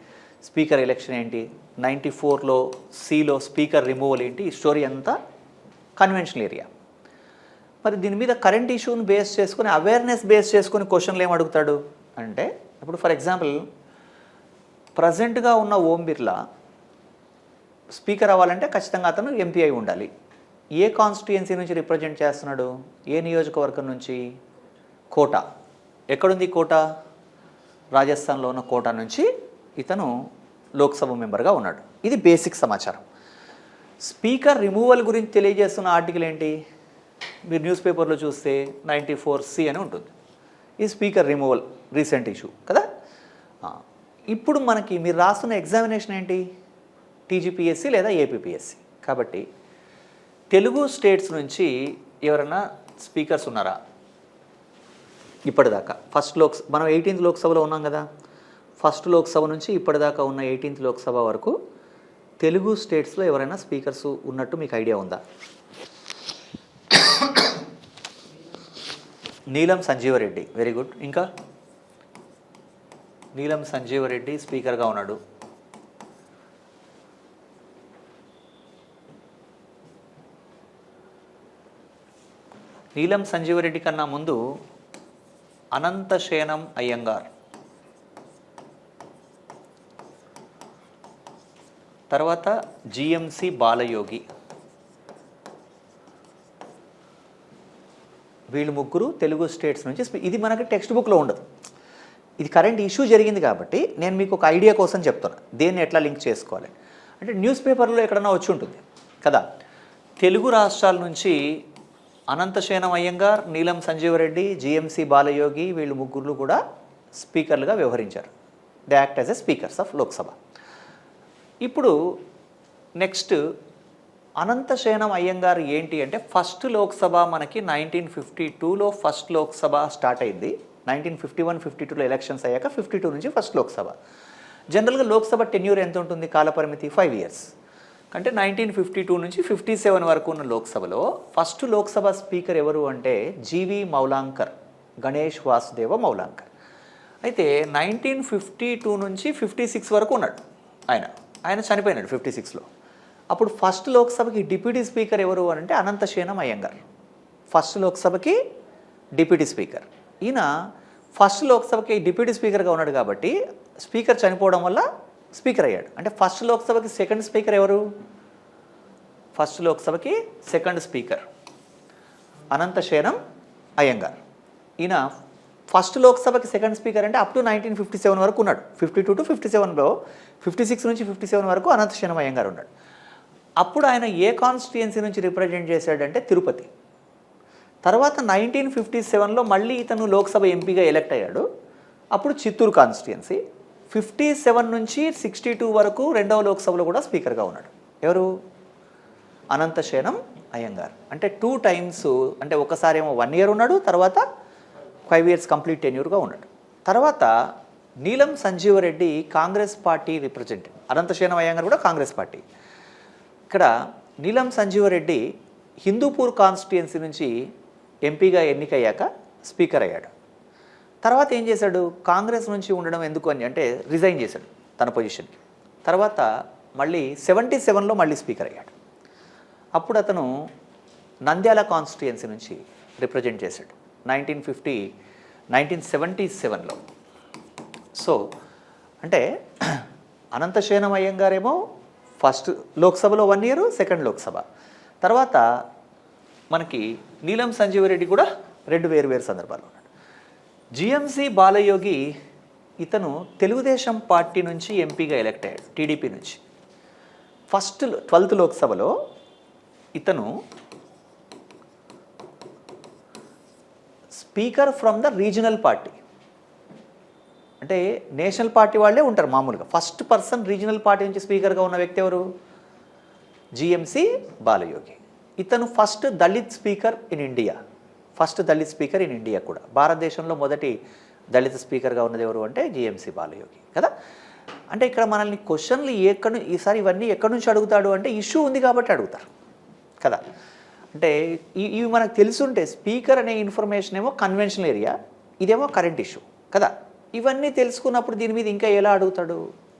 స్పీకర్ ఎలక్షన్ ఏంటి, 94లో సిలో స్పీకర్ రిమూవల్ ఏంటి, ఈ స్టోరీ అంతా కన్వెన్షనల్ ఏరియా. మరి దీని మీద కరెంట్ ఇష్యూని బేస్ చేసుకొని, అవేర్నెస్ బేస్ చేసుకొని క్వశ్చన్లు ఏం అడుగుతాడు అంటే ఇప్పుడు ఫర్ ఎగ్జాంపుల్ ప్రజెంట్గా ఉన్న ఓం బిర్లా స్పీకర్ అవ్వాలంటే ఖచ్చితంగా అతను ఎంపీ అయి ఉండాలి. ఏ కాన్స్టిట్యుయెన్సీ నుంచి రిప్రజెంట్ చేస్తున్నాడు, ఏ నియోజకవర్గం నుంచి? కోటా. ఎక్కడుంది కోటా? రాజస్థాన్లో ఉన్న కోటా నుంచి ఇతను లోక్సభ మెంబర్గా ఉన్నాడు. ఇది బేసిక్ సమాచారం. స్పీకర్ రిమూవల్ గురించి తెలియజేస్తున్న ఆర్టికల్ ఏంటి? మీరు న్యూస్ పేపర్లో చూస్తే 94C అని ఉంటుంది. ఈ స్పీకర్ రిమూవల్ రీసెంట్ ఇష్యూ కదా. ఇప్పుడు మనకి మీరు రాస్తున్న ఎగ్జామినేషన్ ఏంటి? టీజీపీఎస్సీ లేదా ఏపీపీఎస్సీ. కాబట్టి తెలుగు స్టేట్స్ నుంచి ఎవరైనా స్పీకర్స్ ఉన్నారా ఇప్పటిదాకా? మనం 18th లోక్సభలో ఉన్నాం కదా. ఫస్ట్ లోక్సభ నుంచి ఇప్పటిదాకా ఉన్న 18th లోక్సభ వరకు తెలుగు స్టేట్స్లో ఎవరైనా స్పీకర్స్ ఉన్నట్టు మీకు ఐడియా ఉందా? నీలం సంజీవరెడ్డి, వెరీ గుడ్. ఇంకా నీలం సంజీవరెడ్డి స్పీకర్గా ఉన్నాడు. నీలం సంజీవరెడ్డి కన్నా ముందు అనంతశయనం అయ్యంగార్, తర్వాత జిఎంసి బాలయోగి. వీళ్ళు ముగ్గురు తెలుగు స్టేట్స్ నుంచి. ఇది మనకి టెక్స్ట్ బుక్లో ఉండదు, ఇది కరెంట్ ఇష్యూ జరిగింది కాబట్టి నేను మీకు ఒక ఐడియా కోసం చెప్తున్నా దేన్ని ఎట్లా లింక్ చేసుకోవాలి. అంటే న్యూస్ పేపర్లో ఎక్కడన్నా వచ్చి ఉంటుంది కదా. తెలుగు రాష్ట్రాల నుంచి అనంతశయనం అయ్యంగార్, నీలం సంజీవరెడ్డి, జిఎంసి బాలయోగి వీళ్ళు ముగ్గురు కూడా స్పీకర్లుగా వ్యవహరించారు. They act as a speakers of Lok Sabha. ఇప్పుడు నెక్స్ట్ అనంతశయనం అయ్యంగార్ ఏంటి అంటే, ఫస్ట్ లోక్సభ మనకి 1952లో ఫస్ట్ లోక్సభ స్టార్ట్ అయింది. 1951-52లో ఎలక్షన్స్ అయ్యాక 52 నుంచి ఫస్ట్ లోక్సభ. జనరల్గా లోక్సభ టెన్యూర్ ఎంత ఉంటుంది, కాలపరిమితి 5 years. అంటే 1952 నుంచి 57 వరకు ఉన్న లోక్సభలో ఫస్ట్ లోక్సభ స్పీకర్ ఎవరు అంటే జీవి మౌలాంకర్, గణేష్ వాసుదేవ మౌలాంకర్. అయితే 1952 నుంచి 56 వరకు ఉన్నాడు ఆయన చనిపోయినాడు 56లో. అప్పుడు ఫస్ట్ లోక్సభకి డిప్యూటీ స్పీకర్ ఎవరు అని అంటే అనంతశయనం అయ్యంగార్. ఫస్ట్ లోక్సభకి డిప్యూటీ స్పీకర్. ఈయన ఫస్ట్ లోక్సభకి డిప్యూటీ స్పీకర్గా ఉన్నాడు కాబట్టి స్పీకర్ చనిపోవడం వల్ల స్పీకర్ అయ్యాడు. అంటే ఫస్ట్ లోక్సభకి సెకండ్ స్పీకర్ ఎవరు? ఫస్ట్ లోక్సభకి సెకండ్ స్పీకర్ అనంతశయనం అయ్యంగార్. ఈయన ఫస్ట్ లోక్సభకి సెకండ్ స్పీకర్ అంటే అప్ టు 1957 వరకు ఉన్నాడు. 52 to 57లో 56 నుంచి 57 వరకు అనంతశయనం అయ్యంగార్ ఉన్నాడు. అప్పుడు ఆయన ఏ కాన్స్టిట్యుయెన్సీ నుంచి రిప్రజెంట్ చేశాడంటే తిరుపతి. తర్వాత 1957లో మళ్ళీ ఇతను లోక్సభ ఎంపీగా ఎలక్ట్ అయ్యాడు. అప్పుడు చిత్తూరు కాన్స్టిట్యుయెన్సీ. 57 నుంచి 62 వరకు రెండవ లోక్సభలో కూడా స్పీకర్గా ఉన్నాడు. ఎవరు? అనంతశయనం అయ్యంగార్. అంటే 2 times, అంటే ఒకసారి ఏమో 1 year ఉన్నాడు, తర్వాత 5 years కంప్లీట్ టెన్యూర్గా ఉన్నాడు. తర్వాత నీలం సంజీవరెడ్డి కాంగ్రెస్ పార్టీ రిప్రజెంటేటివ్. అనంతశయనం అయ్యంగార్ కూడా కాంగ్రెస్ పార్టీ. ఇక్కడ నీలం సంజీవరెడ్డి హిందూపూర్ కాన్స్టిట్యుయెన్సీ నుంచి ఎంపీగా ఎన్నికయ్యాక స్పీకర్ అయ్యాడు. తర్వాత ఏం చేశాడు? కాంగ్రెస్ నుంచి ఉండడం ఎందుకు అని అంటే రిజైన్ చేశాడు తన పొజిషన్కి. తర్వాత మళ్ళీ 77లో మళ్ళీ స్పీకర్ అయ్యాడు. అప్పుడు అతను నంద్యాల కాన్స్టిట్యుయెన్సీ నుంచి రిప్రజెంట్ చేశాడు 1977లో. సో అంటే అనంతశయనం అయ్యంగారేమో ఫస్ట్ లోక్సభలో 1 year, సెకండ్ లోక్సభ. తర్వాత మనకి నీలం సంజీవరెడ్డి కూడా 2 వేరు సందర్భాలు ఉన్నాడు. జిఎంసి బాలయోగి ఇతను తెలుగుదేశం పార్టీ నుంచి ఎంపీగా ఎలక్ట్ అయ్యాడు, టీడీపీ నుంచి. ఫస్ట్ 12th లోక్సభలో ఇతను speaker from the regional party. అంటే నేషనల్ పార్టీ వాళ్ళే ఉంటారు మామూలుగా. ఫస్ట్ పర్సన్ రీజనల్ పార్టీ నుంచి స్పీకర్గా ఉన్న వ్యక్తి ఎవరు? జిఎంసి బాలయోగి. ఇతను first Dalit speaker in India. First Dalit speaker in India కూడా. భారతదేశంలో మొదటి దళిత స్పీకర్గా ఉన్నది ఎవరు అంటే జిఎంసి బాలయోగి కదా. అంటే ఇక్కడ మనల్ని క్వశ్చన్లు ఈసారి ఇవన్నీ ఎక్కడి నుంచి అడుగుతాడు అంటే ఇష్యూ ఉంది కాబట్టి అడుగుతారు కదా. అంటే ఇవి మనకు తెలుసుంటే స్పీకర్ అనే ఇన్ఫర్మేషన్ ఏమో కన్వెన్షనల్ ఏరియా, ఇదేమో కరెంట్ ఇష్యూ కదా. ఇవన్నీ తెలుసుకున్నప్పుడు దీని మీద ఇంకా ఎలా అడుగుతాడు?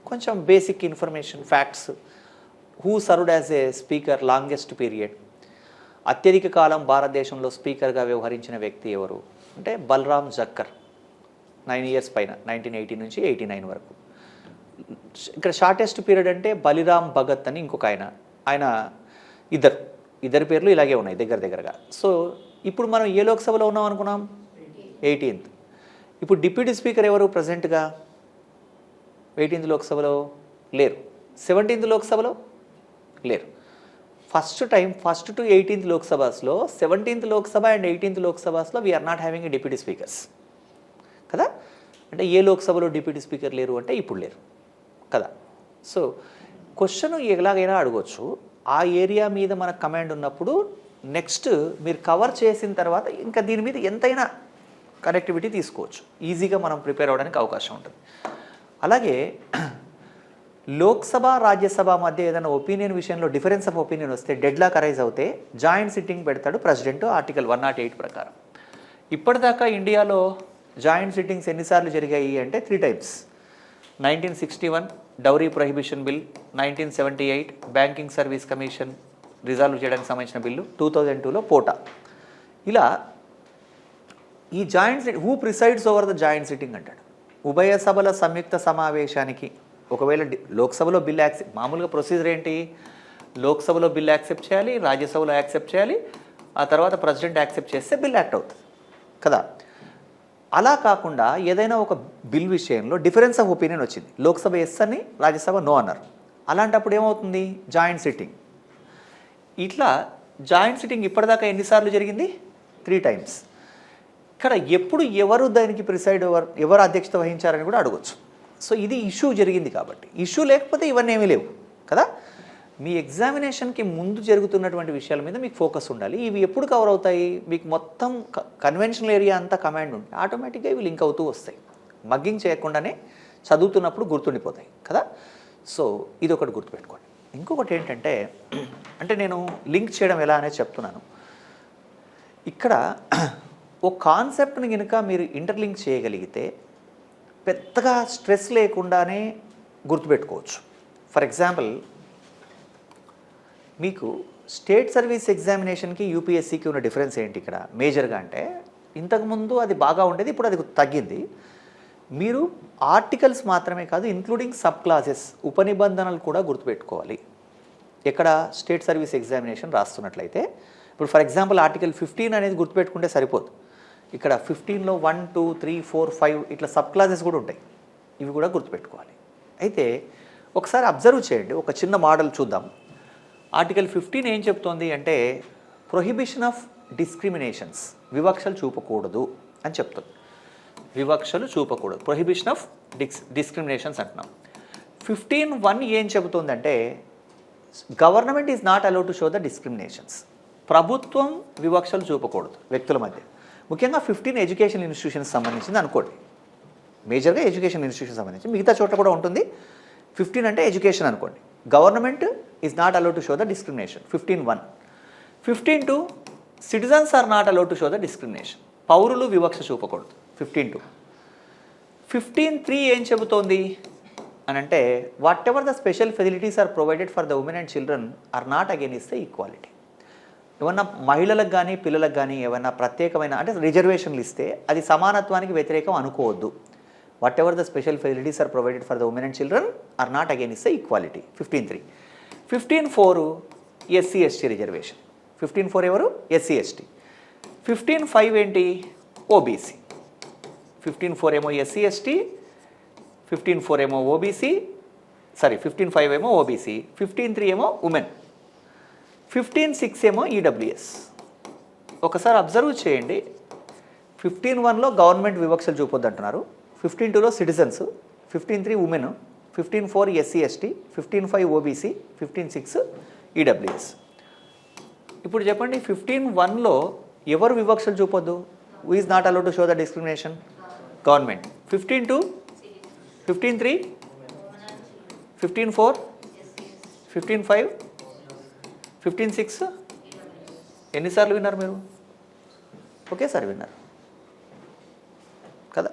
కొంచెం basic information, facts. Who served as a speaker longest period, అత్యధిక కాలం భారతదేశంలో స్పీకర్గా వ్యవహరించిన వ్యక్తి ఎవరు అంటే బలరామ్ జక్కర్. 9 ఇయర్స్ పైన 1980 నుంచి 89 వరకు. ఇక్కడ షార్టెస్ట్ పీరియడ్ అంటే బలిరామ్ భగత్ అని ఇంకొక ఆయన ఇద్దరు పేర్లు ఇలాగే ఉన్నాయి దగ్గరగా. సో ఇప్పుడు మనం ఏ లోక్సభలో ఉన్నాం అనుకున్నాం? 18th. ఇప్పుడు డిప్యూటీ స్పీకర్ ఎవరు ప్రజెంట్గా? 18th లోక్సభలో లేరు. 17th లోక్సభలో లేరు. ఫస్ట్ టు 18th లోక్సభలో 17th లోక్సభ అండ్ 18th లోక్సభలో we are not having a deputy speakers కదా. అంటే ఏ లోక్సభలో డిప్యూటీ స్పీకర్ లేరు అంటే ఇప్పుడు లేరు కదా. సో క్వశ్చన్ ఎలాగైనా అడగవచ్చు. ఆ ఏరియా మీద మనకు కమాండ్ ఉన్నప్పుడు నెక్స్ట్ మీరు కవర్ చేసిన తర్వాత ఇంకా దీని మీద ఎంతైనా కనెక్టివిటీ తీసుకోవచ్చు. ఈజీగా మనం ప్రిపేర్ అవ్వడానికి అవకాశం ఉంటుంది. అలాగే లోక్సభ రాజ్యసభ మధ్య ఏదైనా ఒపీనియన్ విషయంలో డిఫరెన్స్ ఆఫ్ ఒపీనియన్ వస్తే డెడ్లాక్ అరైజ్ అవుతే జాయింట్ సిట్టింగ్ పెడతాడు ప్రెసిడెంట్ ఆర్టికల్ 108 ప్రకారం. ఇప్పటిదాకా ఇండియాలో జాయింట్ సిట్టింగ్స్ ఎన్నిసార్లు జరిగాయి అంటే 3 times. 1961 dowry prohibition bill, 1978 banking service commission resolve చేయడానికి సంబంధించిన బిల్లు, 2002లో పోటా. ఇలా ఈ joint who presides over the joint sitting అంటాడు. ఉభయ సభల సంయుక్త సమావేశానికి ఒకవేళ లోక్సభలో బిల్ యాక్సెప్ట్, మామూలుగా ప్రొసీజర్ ఏంటి? లోక్సభలో బిల్ యాక్సెప్ట్ చేయాలి, రాజ్యసభలో యాక్సెప్ట్ చేయాలి, ఆ తర్వాత ప్రెసిడెంట్ యాక్సెప్ట్ చేస్తే బిల్ యాక్ట్ అవుతుంది కదా. అలా కాకుండా ఏదైనా ఒక బిల్ విషయంలో డిఫరెన్స్ ఆఫ్ ఒపీనియన్ వచ్చింది, లోక్సభ ఎస్ అని రాజ్యసభ నో అన్నారు, అలాంటప్పుడు ఏమవుతుంది? Joint sitting. ఇట్లా జాయింట్ సిట్టింగ్ ఇప్పటిదాకా ఎన్నిసార్లు జరిగింది? 3 times. ఇక్కడ ఎప్పుడు ఎవరు దానికి ప్రిసైడ్ ఎవరు అధ్యక్షత వహించారని కూడా అడగచ్చు. సో ఇది ఇష్యూ జరిగింది కాబట్టి. ఇష్యూ లేకపోతే ఇవన్నీ ఏమీ లేవు కదా. మీ ఎగ్జామినేషన్కి ముందు జరుగుతున్నటువంటి విషయాల మీద మీకు ఫోకస్ ఉండాలి. ఇవి ఎప్పుడు కవర్ అవుతాయి? మీకు మొత్తం కన్వెన్షనల్ ఏరియా అంతా కమాండ్ ఉంటే ఆటోమేటిక్గా ఇవి లింక్ అవుతూ వస్తాయి. మగ్గింగ్ చేయకుండానే చదువుతున్నప్పుడు గుర్తుండిపోతాయి కదా. సో ఇది ఒకటి గుర్తుపెట్టుకోండి. ఇంకొకటి ఏంటంటే, అంటే నేను లింక్ చేయడం ఎలా అనేది చెప్తున్నాను. ఇక్కడ ఓ కాన్సెప్ట్ని కనుక మీరు ఇంటర్లింక్ చేయగలిగితే పెద్దగా స్ట్రెస్ లేకుండానే గుర్తుపెట్టుకోవచ్చు. ఫర్ ఎగ్జాంపుల్, మీకు స్టేట్ సర్వీస్ ఎగ్జామినేషన్కి యూపీఎస్సీకి ఉన్న డిఫరెన్స్ ఏంటి ఇక్కడ మేజర్గా అంటే, ఇంతకుముందు అది బాగా ఉండేది, ఇప్పుడు అది తగ్గింది. మీరు ఆర్టికల్స్ మాత్రమే కాదు, ఇంక్లూడింగ్ సబ్ క్లాసెస్ ఉపనిబంధనలు కూడా గుర్తుపెట్టుకోవాలి. ఎక్కడ స్టేట్ సర్వీస్ ఎగ్జామినేషన్ రాస్తున్నట్లయితే ఇప్పుడు ఫర్ ఎగ్జాంపుల్ ఆర్టికల్ 15 అనేది గుర్తుపెట్టుకుంటే సరిపోదు. ఇక్కడ 15లో 1, 2, 3, 4, 5 ఇట్లా సబ్ క్లాసెస్ కూడా ఉంటాయి. ఇవి కూడా గుర్తుపెట్టుకోవాలి. అయితే ఒకసారి అబ్జర్వ్ చేయండి, ఒక చిన్న మోడల్ చూద్దాం. ఆర్టికల్ 15 ఏం చెప్తోంది అంటే ప్రొహిబిషన్ ఆఫ్ డిస్క్రిమినేషన్స్, వివక్షలు చూపకూడదు అని చెప్తుంది. వివక్షలు చూపకూడదు, ప్రొహిబిషన్ ఆఫ్ డిస్క్రిమినేషన్స్ అంటున్నాం. 15(1) ఏం చెబుతుందంటే government is not allowed to show the discriminations. ప్రభుత్వం వివక్షలు చూపకూడదు వ్యక్తుల మధ్య. ముఖ్యంగా 15 ఎడ్యుకేషన్ ఇన్స్టిట్యూషన్స్ సంబంధించింది అనుకోండి. మేజర్గా ఎడ్యుకేషన్ ఇన్స్టిట్యూషన్ సంబంధించి, మిగతా చోట్ల కూడా ఉంటుంది. 15 అంటే ఎడ్యుకేషన్ అనుకోండి. Government is not allowed to show the discrimination, 15(1). 15(2) citizens are not allowed to show the discrimination, పౌరులు వివక్ష చూపకూడదు, 15(2). 15(3) ఏం చెబుతోంది అని అంటే whatever the special facilities are provided for the women and children are not against the equality. ఏమన్నా మహిళలకు కానీ పిల్లలకు కానీ ఏమైనా ప్రత్యేకమైన అంటే రిజర్వేషన్లు ఇస్తే అది సమానత్వానికి వ్యతిరేకం అనుకోవద్దు. Whatever the special facilities are provided for the women and children are not against the equality, 15(3). 15(4) SC ST reservation. 15(4) ఎవరు? SC ST. 15(5) ఏంటి? ఓబీసీ. 15(4) ఏమో ఎస్సీ ఎస్టీ, 15(4) ఏమో ఓబీసీ, 15(5) ఏమో ఓబీసీ, 15(3) ఏమో ఉమెన్, 15(6) ఏమో ఈడబ్ల్యూఎస్. ఒకసారి అబ్జర్వ్ చేయండి, 15(1)లో గవర్నమెంట్ వివక్షలు చూపొద్దు అంటున్నారు, 15(2)లో citizens, 15(3) women, 15(4) SC ST, 15(5) OBC, 15(6) EWS. ఇప్పుడు చెప్పండి, 15(1)లో ఎవరు వివక్షలు చూపొద్దు? Who is not allowed to show the discrimination? Government. 15(2), 15(3), 15(4), 15(5), 15(6). ఎన్నిసార్లు విన్నారు మీరు? ఒకేసారి విన్నారు కదా.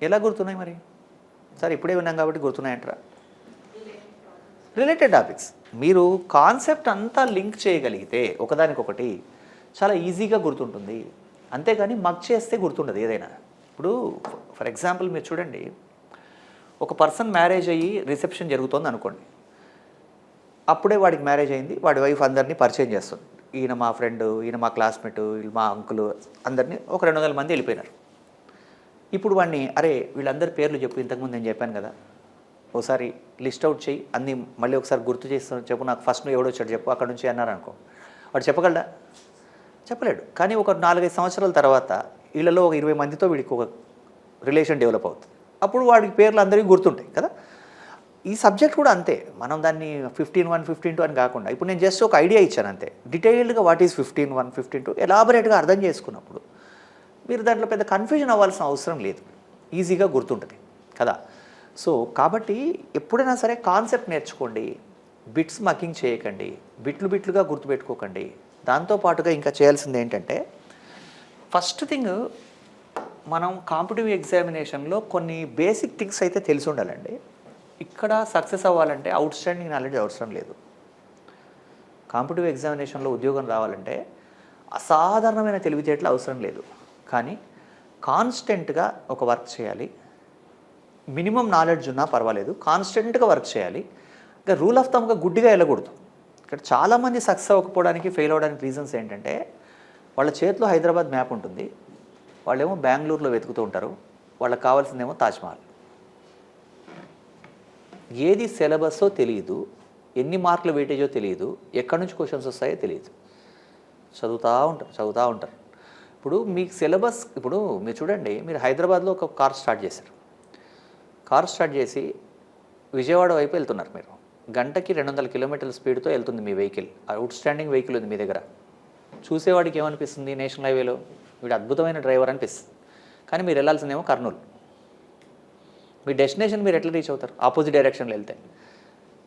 ఎలా గుర్తున్నాయి మరి? సార్ ఇప్పుడే విన్నాం కాబట్టి గుర్తున్నాయంటారా? Related topics. మీరు కాన్సెప్ట్ అంతా లింక్ చేయగలిగితే ఒకదానికొకటి చాలా ఈజీగా గుర్తుంటుంది. అంతేగాని మగ్ చేస్తే గుర్తుండదు ఏదైనా. ఇప్పుడు ఫర్ ఎగ్జాంపుల్ మీరు చూడండి, ఒక పర్సన్ మ్యారేజ్ అయ్యి రిసెప్షన్ జరుగుతోంది అనుకోండి. అప్పుడే వాడికి మ్యారేజ్ అయింది, వాడి వైఫ్ అందరినీ పరిచయం చేస్తుంది. ఈయన మా ఫ్రెండ్, ఈయన మా క్లాస్మేటు, వీళ్ళు మా అంకులు, అందరినీ ఒక 200 మంది వెళ్ళిపోయినారు. ఇప్పుడు వాడిని, అరే వీళ్ళందరి పేర్లు చెప్పు, ఇంతకుముందు నేను చెప్పాను కదా, ఒకసారి లిస్ట్ అవుట్ చేయి, అన్నీ మళ్ళీ ఒకసారి గుర్తు చేస్తాను చెప్పు, నాకు ఫస్ట్ నువ్వు ఎవడొచ్చాడు చెప్పు, అక్కడ నుంచి అన్నారు అనుకో, వాడు చెప్పగలడా? చెప్పలేడు. కానీ ఒక 4-5 సంవత్సరాల తర్వాత వీళ్ళలో ఒక 20 మందితో వీడికి ఒక రిలేషన్ డెవలప్ అవుతుంది. అప్పుడు వాడికి పేర్లు అందరికీ గుర్తుంటాయి కదా. ఈ సబ్జెక్ట్ కూడా అంతే. మనం దాన్ని 15-1, 15-2 అని కాకుండా, ఇప్పుడు నేను జస్ట్ ఒక ఐడియా ఇచ్చాను అంతే. డీటెయిల్డ్గా వాట్ ఈజ్ 15-1, 15-2 ఎలాబొరేట్గా అర్థం చేసుకున్నప్పుడు మీరు దాంట్లో పెద్ద కన్ఫ్యూజన్ అవ్వాల్సిన అవసరం లేదు, ఈజీగా గుర్తుంటుంది కదా. సో కాబట్టి ఎప్పుడైనా సరే కాన్సెప్ట్ నేర్చుకోండి, బిట్స్ మకింగ్ చేయకండి, బిట్లుగా గుర్తుపెట్టుకోకండి. దాంతోపాటుగా ఇంకా చేయాల్సింది ఏంటంటే, ఫస్ట్ థింగ్ మనం కాంపిటిటివ్ ఎగ్జామినేషన్లో కొన్ని బేసిక్ థింగ్స్ అయితే తెలిసి ఉండాలండి. ఇక్కడ సక్సెస్ అవ్వాలంటే అవుట్ స్టాండింగ్ నాలెడ్జ్ అవసరం లేదు. కాంపిటిటివ్ ఎగ్జామినేషన్లో ఉద్యోగం రావాలంటే అసాధారణమైన తెలివితేటలు అవసరం లేదు. కానీ కాన్స్టెంట్గా ఒక వర్క్ చేయాలి. మినిమం నాలెడ్జ్ ఉన్నా పర్వాలేదు, కాన్స్టెంట్గా వర్క్ చేయాలి. ఇంకా రూల్ ఆఫ్ థమ్గా గుడ్డిగా వెళ్ళకూడదు. ఇక్కడ చాలామంది సక్సెస్ అవ్వకపోవడానికి, ఫెయిల్ అవ్వడానికి రీజన్స్ ఏంటంటే, వాళ్ళ చేతిలో హైదరాబాద్ మ్యాప్ ఉంటుంది, వాళ్ళేమో బెంగళూరులో వెతుకుతూ ఉంటారు, వాళ్ళకి కావాల్సిందేమో తాజ్మహల్. ఏది సిలబస్సో తెలియదు, ఎన్ని మార్కుల వెయిటేజో తెలియదు, ఎక్కడి నుంచి క్వశ్చన్స్ వస్తాయో తెలియదు, చదువుతూ ఉంటారు. ఇప్పుడు మీకు సిలబస్, ఇప్పుడు మీరు చూడండి, మీరు హైదరాబాద్లో ఒక కార్ స్టార్ట్ చేశారు, కార్ స్టార్ట్ చేసి విజయవాడ వైపు వెళ్తున్నారు. మీరు గంటకి 200 కిలోమీటర్ల స్పీడ్తో వెళ్తుంది మీ వెహికల్, అవుట్ స్టాండింగ్ వెహికల్ ఉంది మీ దగ్గర. చూసేవాడికి ఏమనిపిస్తుంది? నేషనల్ హైవేలో వీడు అద్భుతమైన డ్రైవర్ అనిపిస్తుంది. కానీ మీరు వెళ్ళాల్సిందేమో కర్నూలు. మీ డెస్టినేషన్ మీరు ఎట్లా రీచ్ అవుతారు? ఆపోజిట్ డైరెక్షన్లో వెళ్తే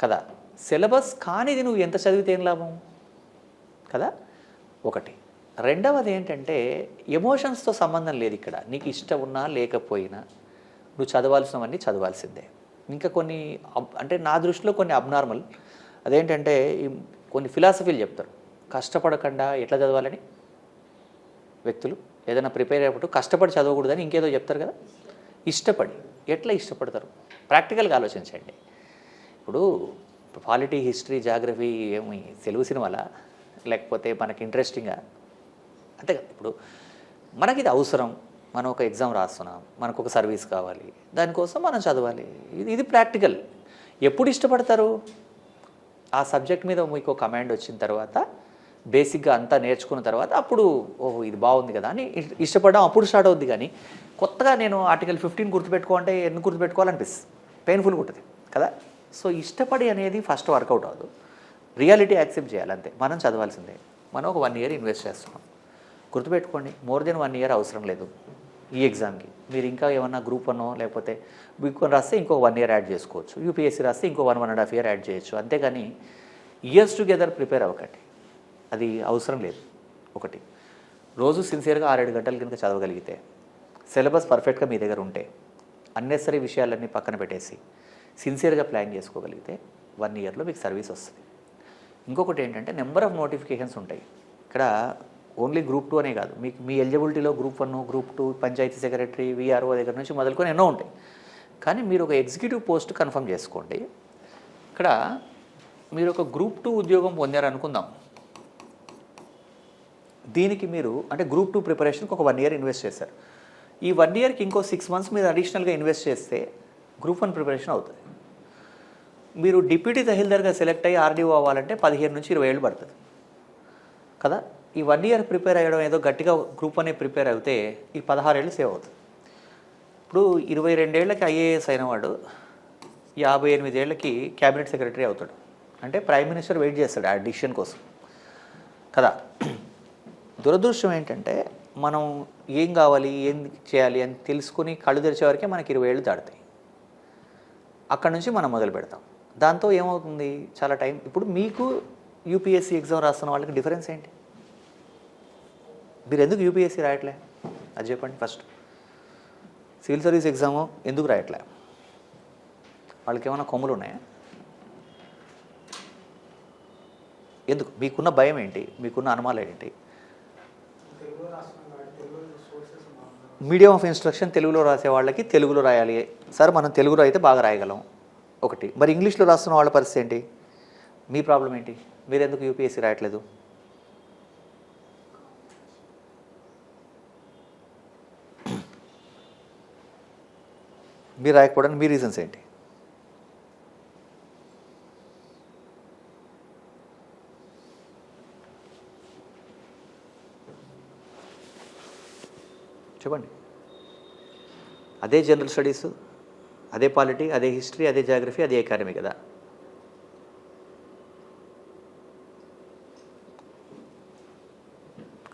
కదా. సిలబస్ కానిది నువ్వు ఎంత చదివితే ఏం లాభం కదా, ఒకటి. రెండవది ఏంటంటే, ఎమోషన్స్తో సంబంధం లేదు ఇక్కడ. నీకు ఇష్టం ఉన్నా లేకపోయినా నువ్వు చదవాల్సినవన్నీ చదవాల్సిందే. ఇంకా కొన్ని అంటే నా దృష్టిలో కొన్ని అబ్నార్మల్, అదేంటంటే కొన్ని ఫిలాసఫీలు చెప్తారు, కష్టపడకుండా ఎట్లా చదవాలని. వ్యక్తులు ఏదైనా ప్రిపేర్ అయ్యేటప్పుడు కష్టపడి చదవకూడదని ఇంకేదో చెప్తారు కదా. ఇష్టపడి, ఎట్లా ఇష్టపడతారు? ప్రాక్టికల్గా ఆలోచించండి. ఇప్పుడు పాలిటీ, హిస్టరీ, జాగ్రఫీ ఏమి తెలుగు సినిమాలా, లేకపోతే మనకి ఇంట్రెస్టింగ్గా అంతే కదా. ఇప్పుడు మనకి ఇది అవసరం, మనం ఒక ఎగ్జామ్ రాస్తున్నాం, మనకు ఒక సర్వీస్ కావాలి, దానికోసం మనం చదవాలి. ఇది ప్రాక్టికల్. ఎప్పుడు ఇష్టపడతారు? ఆ సబ్జెక్ట్ మీద మీకు కమాండ్ వచ్చిన తర్వాత, బేసిక్గా అంతా నేర్చుకున్న తర్వాత, అప్పుడు ఓహో ఇది బాగుంది కదా అని ఇష్టపడడం అప్పుడు స్టార్ట్ అవుద్ది. కానీ కొత్తగా నేను ఆర్టికల్ 15 గుర్తుపెట్టుకో అంటే ఎందుకు గుర్తుపెట్టుకోవాలనిపిస్తుంది, పెయిన్ఫుల్గా ఉంటుంది కదా. సో ఇష్టపడి అనేది ఫస్ట్ వర్కౌట్ అవ్వదు. రియాలిటీ యాక్సెప్ట్ చేయాలంతే. మనం చదవాల్సిందే. మనం ఒక 1 ఇయర్ ఇన్వెస్ట్ చేస్తున్నాం. గుర్తుపెట్టుకోండి, మోర్ దెన్ 1 ఇయర్ అవసరం లేదు ఈ ఎగ్జామ్కి. మీరు ఇంకా ఏమన్నా గ్రూప్ 1 లేకపోతే గ్రూప్ 1 రాస్తే ఇంకో 1 ఇయర్ యాడ్ చేసుకోవచ్చు, యూపీఎస్సీ రాస్తే ఇంకో 1.5 ఇయర్ యాడ్ చేయొచ్చు. అంతేగాని ఇయర్స్ టుగెదర్ ప్రిపేర్ అవ్వకండి, అది అవసరం లేదు. ఒకటి, రోజు సిన్సియర్గా 6-7 గంటల కనుక చదవగలిగితే, సిలబస్ పర్ఫెక్ట్గా మీ దగ్గర ఉంటే, అన్నెసరీ విషయాలన్నీ పక్కన పెట్టేసి సిన్సియర్గా ప్లాన్ చేసుకోగలిగితే 1 ఇయర్లో మీకు సర్వీస్ వస్తుంది. ఇంకొకటి ఏంటంటే, నెంబర్ ఆఫ్ నోటిఫికేషన్స్ ఉంటాయి ఇక్కడ. ఓన్లీ గ్రూప్ 2 అనే కాదు, మీకు మీ ఎలిజిబిలిటీలో group 1, group 2, panchayat secretary, VRO దగ్గర నుంచి మొదలుకొని ఎన్నో ఉంటాయి. కానీ మీరు ఒక ఎగ్జిక్యూటివ్ పోస్ట్ కన్ఫర్మ్ చేసుకోండి. ఇక్కడ మీరు ఒక గ్రూప్ 2 ఉద్యోగం పొందారనుకుందాం. దీనికి మీరు అంటే గ్రూప్ 2 ప్రిపరేషన్కి ఒక 1 ఇయర్ ఇన్వెస్ట్ చేశారు. ఈ 1 ఇయర్కి ఇంకో 6 మంత్స్ మీరు అడిషనల్గా ఇన్వెస్ట్ చేస్తే గ్రూప్ 1 ప్రిపరేషన్ అవుతుంది. మీరు డిప్యూటీ తహసీల్దార్గా సెలెక్ట్ అయ్యి ఆర్డీఓ అవ్వాలంటే 15 నుంచి 20 ఏళ్ళు పడుతుంది కదా. ఈ 1 ఇయర్ ప్రిపేర్ అయ్యడం, ఏదో గట్టిగా గ్రూప్ 1 ప్రిపేర్ అయితే ఈ 16 ఏళ్ళు సేవ్ అవుతుంది. ఇప్పుడు 22 ఏళ్ళకి ఐఏఎస్ అయినవాడు 58 ఏళ్ళకి క్యాబినెట్ సెక్రటరీ అవుతాడు. అంటే ప్రైమ్ మినిస్టర్ వెయిట్ చేస్తాడు ఆ డిసిషన్ కోసం కదా. దురదృష్టం ఏంటంటే, మనం ఏం కావాలి, ఏం చేయాలి అని తెలుసుకుని కళ్ళు తెరిచే వరకే మనకి 20 ఏళ్ళు దాటుతాయి. అక్కడ నుంచి మనం మొదలు పెడతాం. దాంతో ఏమవుతుంది, చాలా టైం. ఇప్పుడు మీకు యూపీఎస్సీ ఎగ్జామ్ రాస్తున్న వాళ్ళకి డిఫరెన్స్ ఏంటి? మీరు ఎందుకు యూపీఎస్సీ రాయట్లే అది చెప్పండి ఫస్ట్. సివిల్ సర్వీస్ ఎగ్జాము ఎందుకు రాయట్లే? వాళ్ళకి ఏమైనా కొమ్ములు ఉన్నాయా? ఎందుకు? మీకున్న భయం ఏంటి? మీకున్న అనుమానాలు ఏంటి? మీడియం ఆఫ్ ఇన్స్ట్రక్షన్ తెలుగులో రాసే వాళ్ళకి తెలుగులో రాయాలి సార్, మనం తెలుగులో అయితే బాగా రాయగలం ఒకటి. మరి ఇంగ్లీష్లో రాస్తున్న వాళ్ళ పరిస్థితి ఏంటి? మీ ప్రాబ్లం ఏంటి? మీరు ఎందుకు యూపీఎస్సీ రాయట్లేదు? మీరు రాయకపోవడానికి మీ రీజన్స్ ఏంటి? చెప్పండి. అదే జనరల్ స్టడీస్, అదే పాలిటీ, అదే హిస్టరీ, అదే జాగ్రఫీ, అదే ఎకానమీ కదా.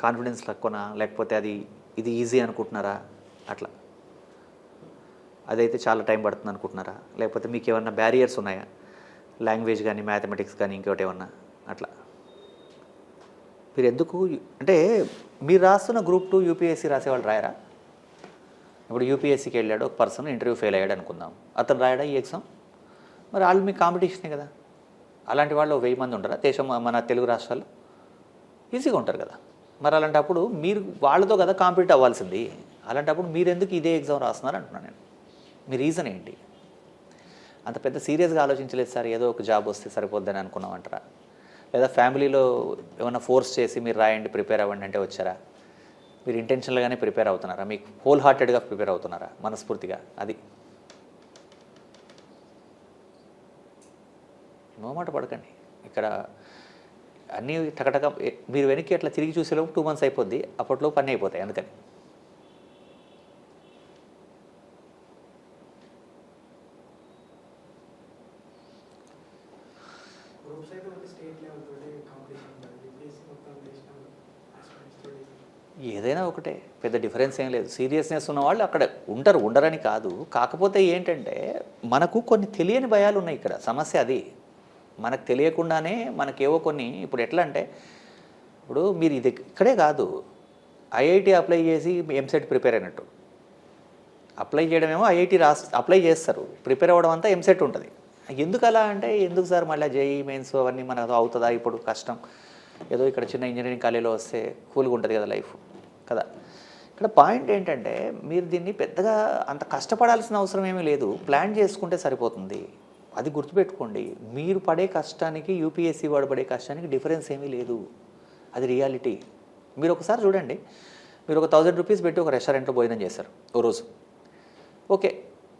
కాన్ఫిడెన్స్ తక్కువనా, లేకపోతే ఇది ఈజీ అనుకుంటున్నారా? అట్లా అదైతే చాలా టైం పడుతుంది అనుకుంటున్నారా? లేకపోతే మీకు ఏమన్నా బ్యారియర్స్ ఉన్నాయా, లాంగ్వేజ్ కానీ మ్యాథమెటిక్స్ కానీ ఇంకోటి ఏమన్నా అట్లా? మీరు ఎందుకు అంటే మీరు రాస్తున్న గ్రూప్ 2 యూపీఎస్సీ రాసేవాళ్ళు రాయరా? ఇప్పుడు యూపీఎస్సీకి వెళ్ళాడు ఒక పర్సన్, ఇంటర్వ్యూ ఫెయిల్ అయ్యాడు అనుకుందాం, అతను రాయడా ఈ ఎగ్జామ్? మరి వాళ్ళు మీ కాంపిటీషనే కదా. అలాంటి వాళ్ళు 1000 మంది ఉంటారా దేశం మన తెలుగు రాష్ట్రాల్లో? ఈజీగా ఉంటారు కదా. మరి అలాంటప్పుడు మీరు వాళ్ళతో కదా కాంపీట్ అవ్వాల్సింది. అలాంటప్పుడు మీరు ఎందుకు ఇదే ఎగ్జామ్ రాస్తున్నారు అంటున్నాను నేను. మీ రీజన్ ఏంటి? అంత పెద్ద సీరియస్గా ఆలోచించలేదు సార్, ఏదో ఒక జాబ్ వస్తే సరిపోద్దని అనుకున్నామంటారా? లేదా ఫ్యామిలీలో ఏమైనా ఫోర్స్ చేసి మీరు రాయండి ప్రిపేర్ అవ్వండి అంటే వచ్చారా? మీరు ఇంటెన్షనల్గానే ప్రిపేర్ అవుతున్నారా? మీకు హోల్ హార్టెడ్గా ప్రిపేర్ అవుతున్నారా మనస్ఫూర్తిగా? అది నోమాట పడకండి. ఇక్కడ అన్నీ టకటక మీరు వెనక్కి అట్లా తిరిగి చూసేలోపు 2 months అయిపోద్ది, అప్పట్లో పని అయిపోతాయి. అందుకని ఏదైనా ఒకటే, పెద్ద డిఫరెన్స్ ఏం లేదు. సీరియస్నెస్ ఉన్న వాళ్ళు అక్కడ ఉండరని కాదు. కాకపోతే ఏంటంటే మనకు కొన్ని తెలియని భయాలు ఉన్నాయి ఇక్కడ. సమస్య అది. మనకు తెలియకుండానే మనకేవో కొన్ని, ఇప్పుడు ఎట్లా అంటే ఇప్పుడు మీరు ఇది ఇక్కడే కాదు, ఐఐటి అప్లై చేసి ఎంసెట్ ప్రిపేర్ అయినట్టు. అప్లై చేయడమేమో ఐఐటి అప్లై చేస్తారు, ప్రిపేర్ అవ్వడం అంతా ఎంసెట్ ఉంటుంది. ఎందుకు అలా అంటే, ఎందుకు సార్ మళ్ళీ జేఈ మెయిన్స్ అవన్నీ మనకు అవుతుందా ఇప్పుడు కష్టం, ఏదో ఇక్కడ చిన్న ఇంజనీరింగ్ కాలేజీలో వస్తే కూల్గా ఉంటుంది కదా లైఫ్ కదా. ఇక్కడ పాయింట్ ఏంటంటే మీరు దీన్ని పెద్దగా అంత కష్టపడాల్సిన అవసరం ఏమీ లేదు, ప్లాన్ చేసుకుంటే సరిపోతుంది. అది గుర్తుపెట్టుకోండి. మీరు పడే కష్టానికి యూపీఎస్సీ వాడు పడే కష్టానికి డిఫరెన్స్ ఏమీ లేదు, అది రియాలిటీ. మీరు ఒకసారి చూడండి, మీరు ఒక 1000 రూపీస్ పెట్టి ఒక రెస్టారెంట్లో భోజనం చేశారు ఓ రోజు, ఓకే.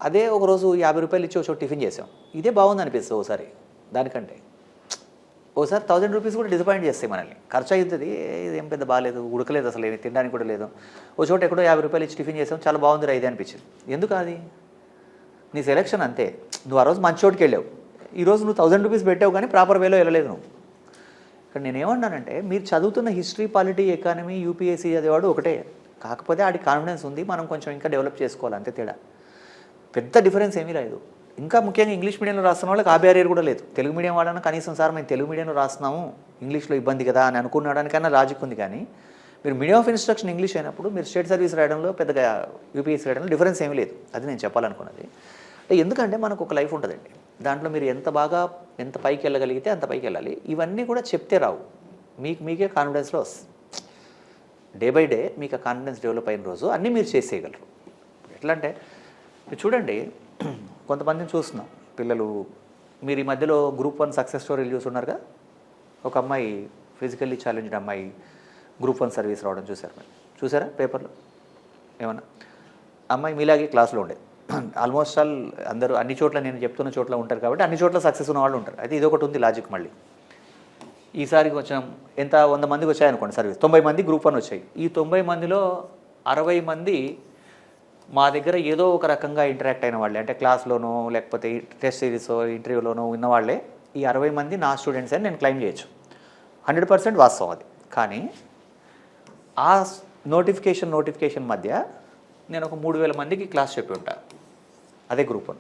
అదే ఒకరోజు 50 రూపాయలు ఇచ్చి ఒక టిఫిన్ చేసాం, ఇదే బాగుంది అనిపిస్తుంది ఒకసారి దానికంటే. ఒకసారి 1000 రూపీస్ కూడా డిసప్పాయింట్ చేస్తాయి మనల్ని. ఖర్చు అవుతుంది, ఇదేం పెద్ద బాగాలేదు, ఉడకలేదు, అసలు ఏమి తినడానికి కూడా లేదు. ఓ చోట ఎక్కడో 50 రూపాయలు ఇచ్చి టిఫిన్ చేసాం, చాలా బాగుంది ఇదే అనిపించింది. ఎందుకు? అది నీ సెలెక్షన్ అంతే. నువ్వు ఆ రోజు మంచి చోటుకి వెళ్ళావు, ఈరోజు నువ్వు 1000 రూపీస్ పెట్టావు కానీ ప్రాపర్ వేలో వెళ్ళలేదు నువ్వు. ఇక్కడ నేనేమన్నానంటే మీరు చదువుతున్న హిస్టరీ, పాలిటీ, ఎకానమీ, యూపీఎస్సీ చదివాడు ఒకటే. కాకపోతే ఆడి కాన్ఫిడెన్స్ ఉంది, మనం కొంచెం ఇంకా డెవలప్ చేసుకోవాలి అంతే తేడా. పెద్ద డిఫరెన్స్ ఏమీ లేదు. ఇంకా ముఖ్యంగా ఇంగ్లీష్ మీడియంలో రాస్తున్న వాళ్ళకి ఆ బ్యారియర్ కూడా లేదు. తెలుగు మీడియం వాళ్ళని కనీసం సార్ మేము తెలుగు మీడియంలో రాస్తున్నాము, ఇంగ్లీష్లో ఇబ్బంది కదా అని అనుకున్నాడానికైనా లాజిక్ ఉంది. కానీ మీరు మీడియం ఆఫ్ ఇన్స్ట్రక్షన్ ఇంగ్లీష్ అయినప్పుడు మీరు స్టేట్ సర్వీస్ రాయడంలో పెద్దగా యూపీఎస్సీ రాయడంలో డిఫరెన్స్ ఏమీ లేదు. అది నేను చెప్పాలనుకున్నది. ఎందుకంటే మనకు ఒక లైఫ్ ఉంటుందండి, దాంట్లో మీరు ఎంత పైకి వెళ్ళగలిగితే అంత పైకి వెళ్ళాలి. ఇవన్నీ కూడా చెప్తే రావు, మీకే కాన్ఫిడెన్స్లో వస్తుంది. డే బై డే మీకు ఆ కాన్ఫిడెన్స్ డెవలప్ అయిన రోజు అన్నీ మీరు చేసేయగలరు. ఎట్లా అంటే మీరు చూడండి, కొంతమందిని చూస్తున్నాం పిల్లలు. మీరు ఈ మధ్యలో గ్రూప్ 1 సక్సెస్ స్టోరీలు చూస్తున్నారుగా. ఒక అమ్మాయి ఫిజికల్లీ ఛాలెంజ్డ్ అమ్మాయి గ్రూప్ 1 సర్వీస్ రావడం చూసారు. మీరు చూసారా పేపర్లో ఏమన్నా? అమ్మాయి మీలాగే క్లాస్లో ఉండేది. ఆల్మోస్ట్ ఆల్ అందరూ అన్ని చోట్ల, నేను చెప్తున్న చోట్ల ఉంటారు కాబట్టి అన్ని చోట్ల సక్సెస్ ఉన్న వాళ్ళు ఉంటారు. అయితే ఇదొకటి ఉంది లాజిక్. మళ్ళీ ఈసారి కొంచెం 100 మందికి వచ్చాయనుకోండి సర్వీస్, 90 మంది గ్రూప్ 1 వచ్చాయి. ఈ 90 మందిలో 60 మంది మా దగ్గర ఏదో ఒక రకంగా ఇంటరాక్ట్ అయిన వాళ్ళే, అంటే క్లాస్లోనో లేకపోతే టెస్ట్ సిరీస్ ఇంటర్వ్యూలోనో ఉన్నవాళ్లే. ఈ 60 మంది నా స్టూడెంట్స్ అని నేను క్లెయిమ్ చేయొచ్చు. 100% వాస్తవం అది. కానీ ఆ నోటిఫికేషన్ మధ్య నేను ఒక 3000 మందికి క్లాస్ చెప్పి ఉంటా, అదే గ్రూప్ 1.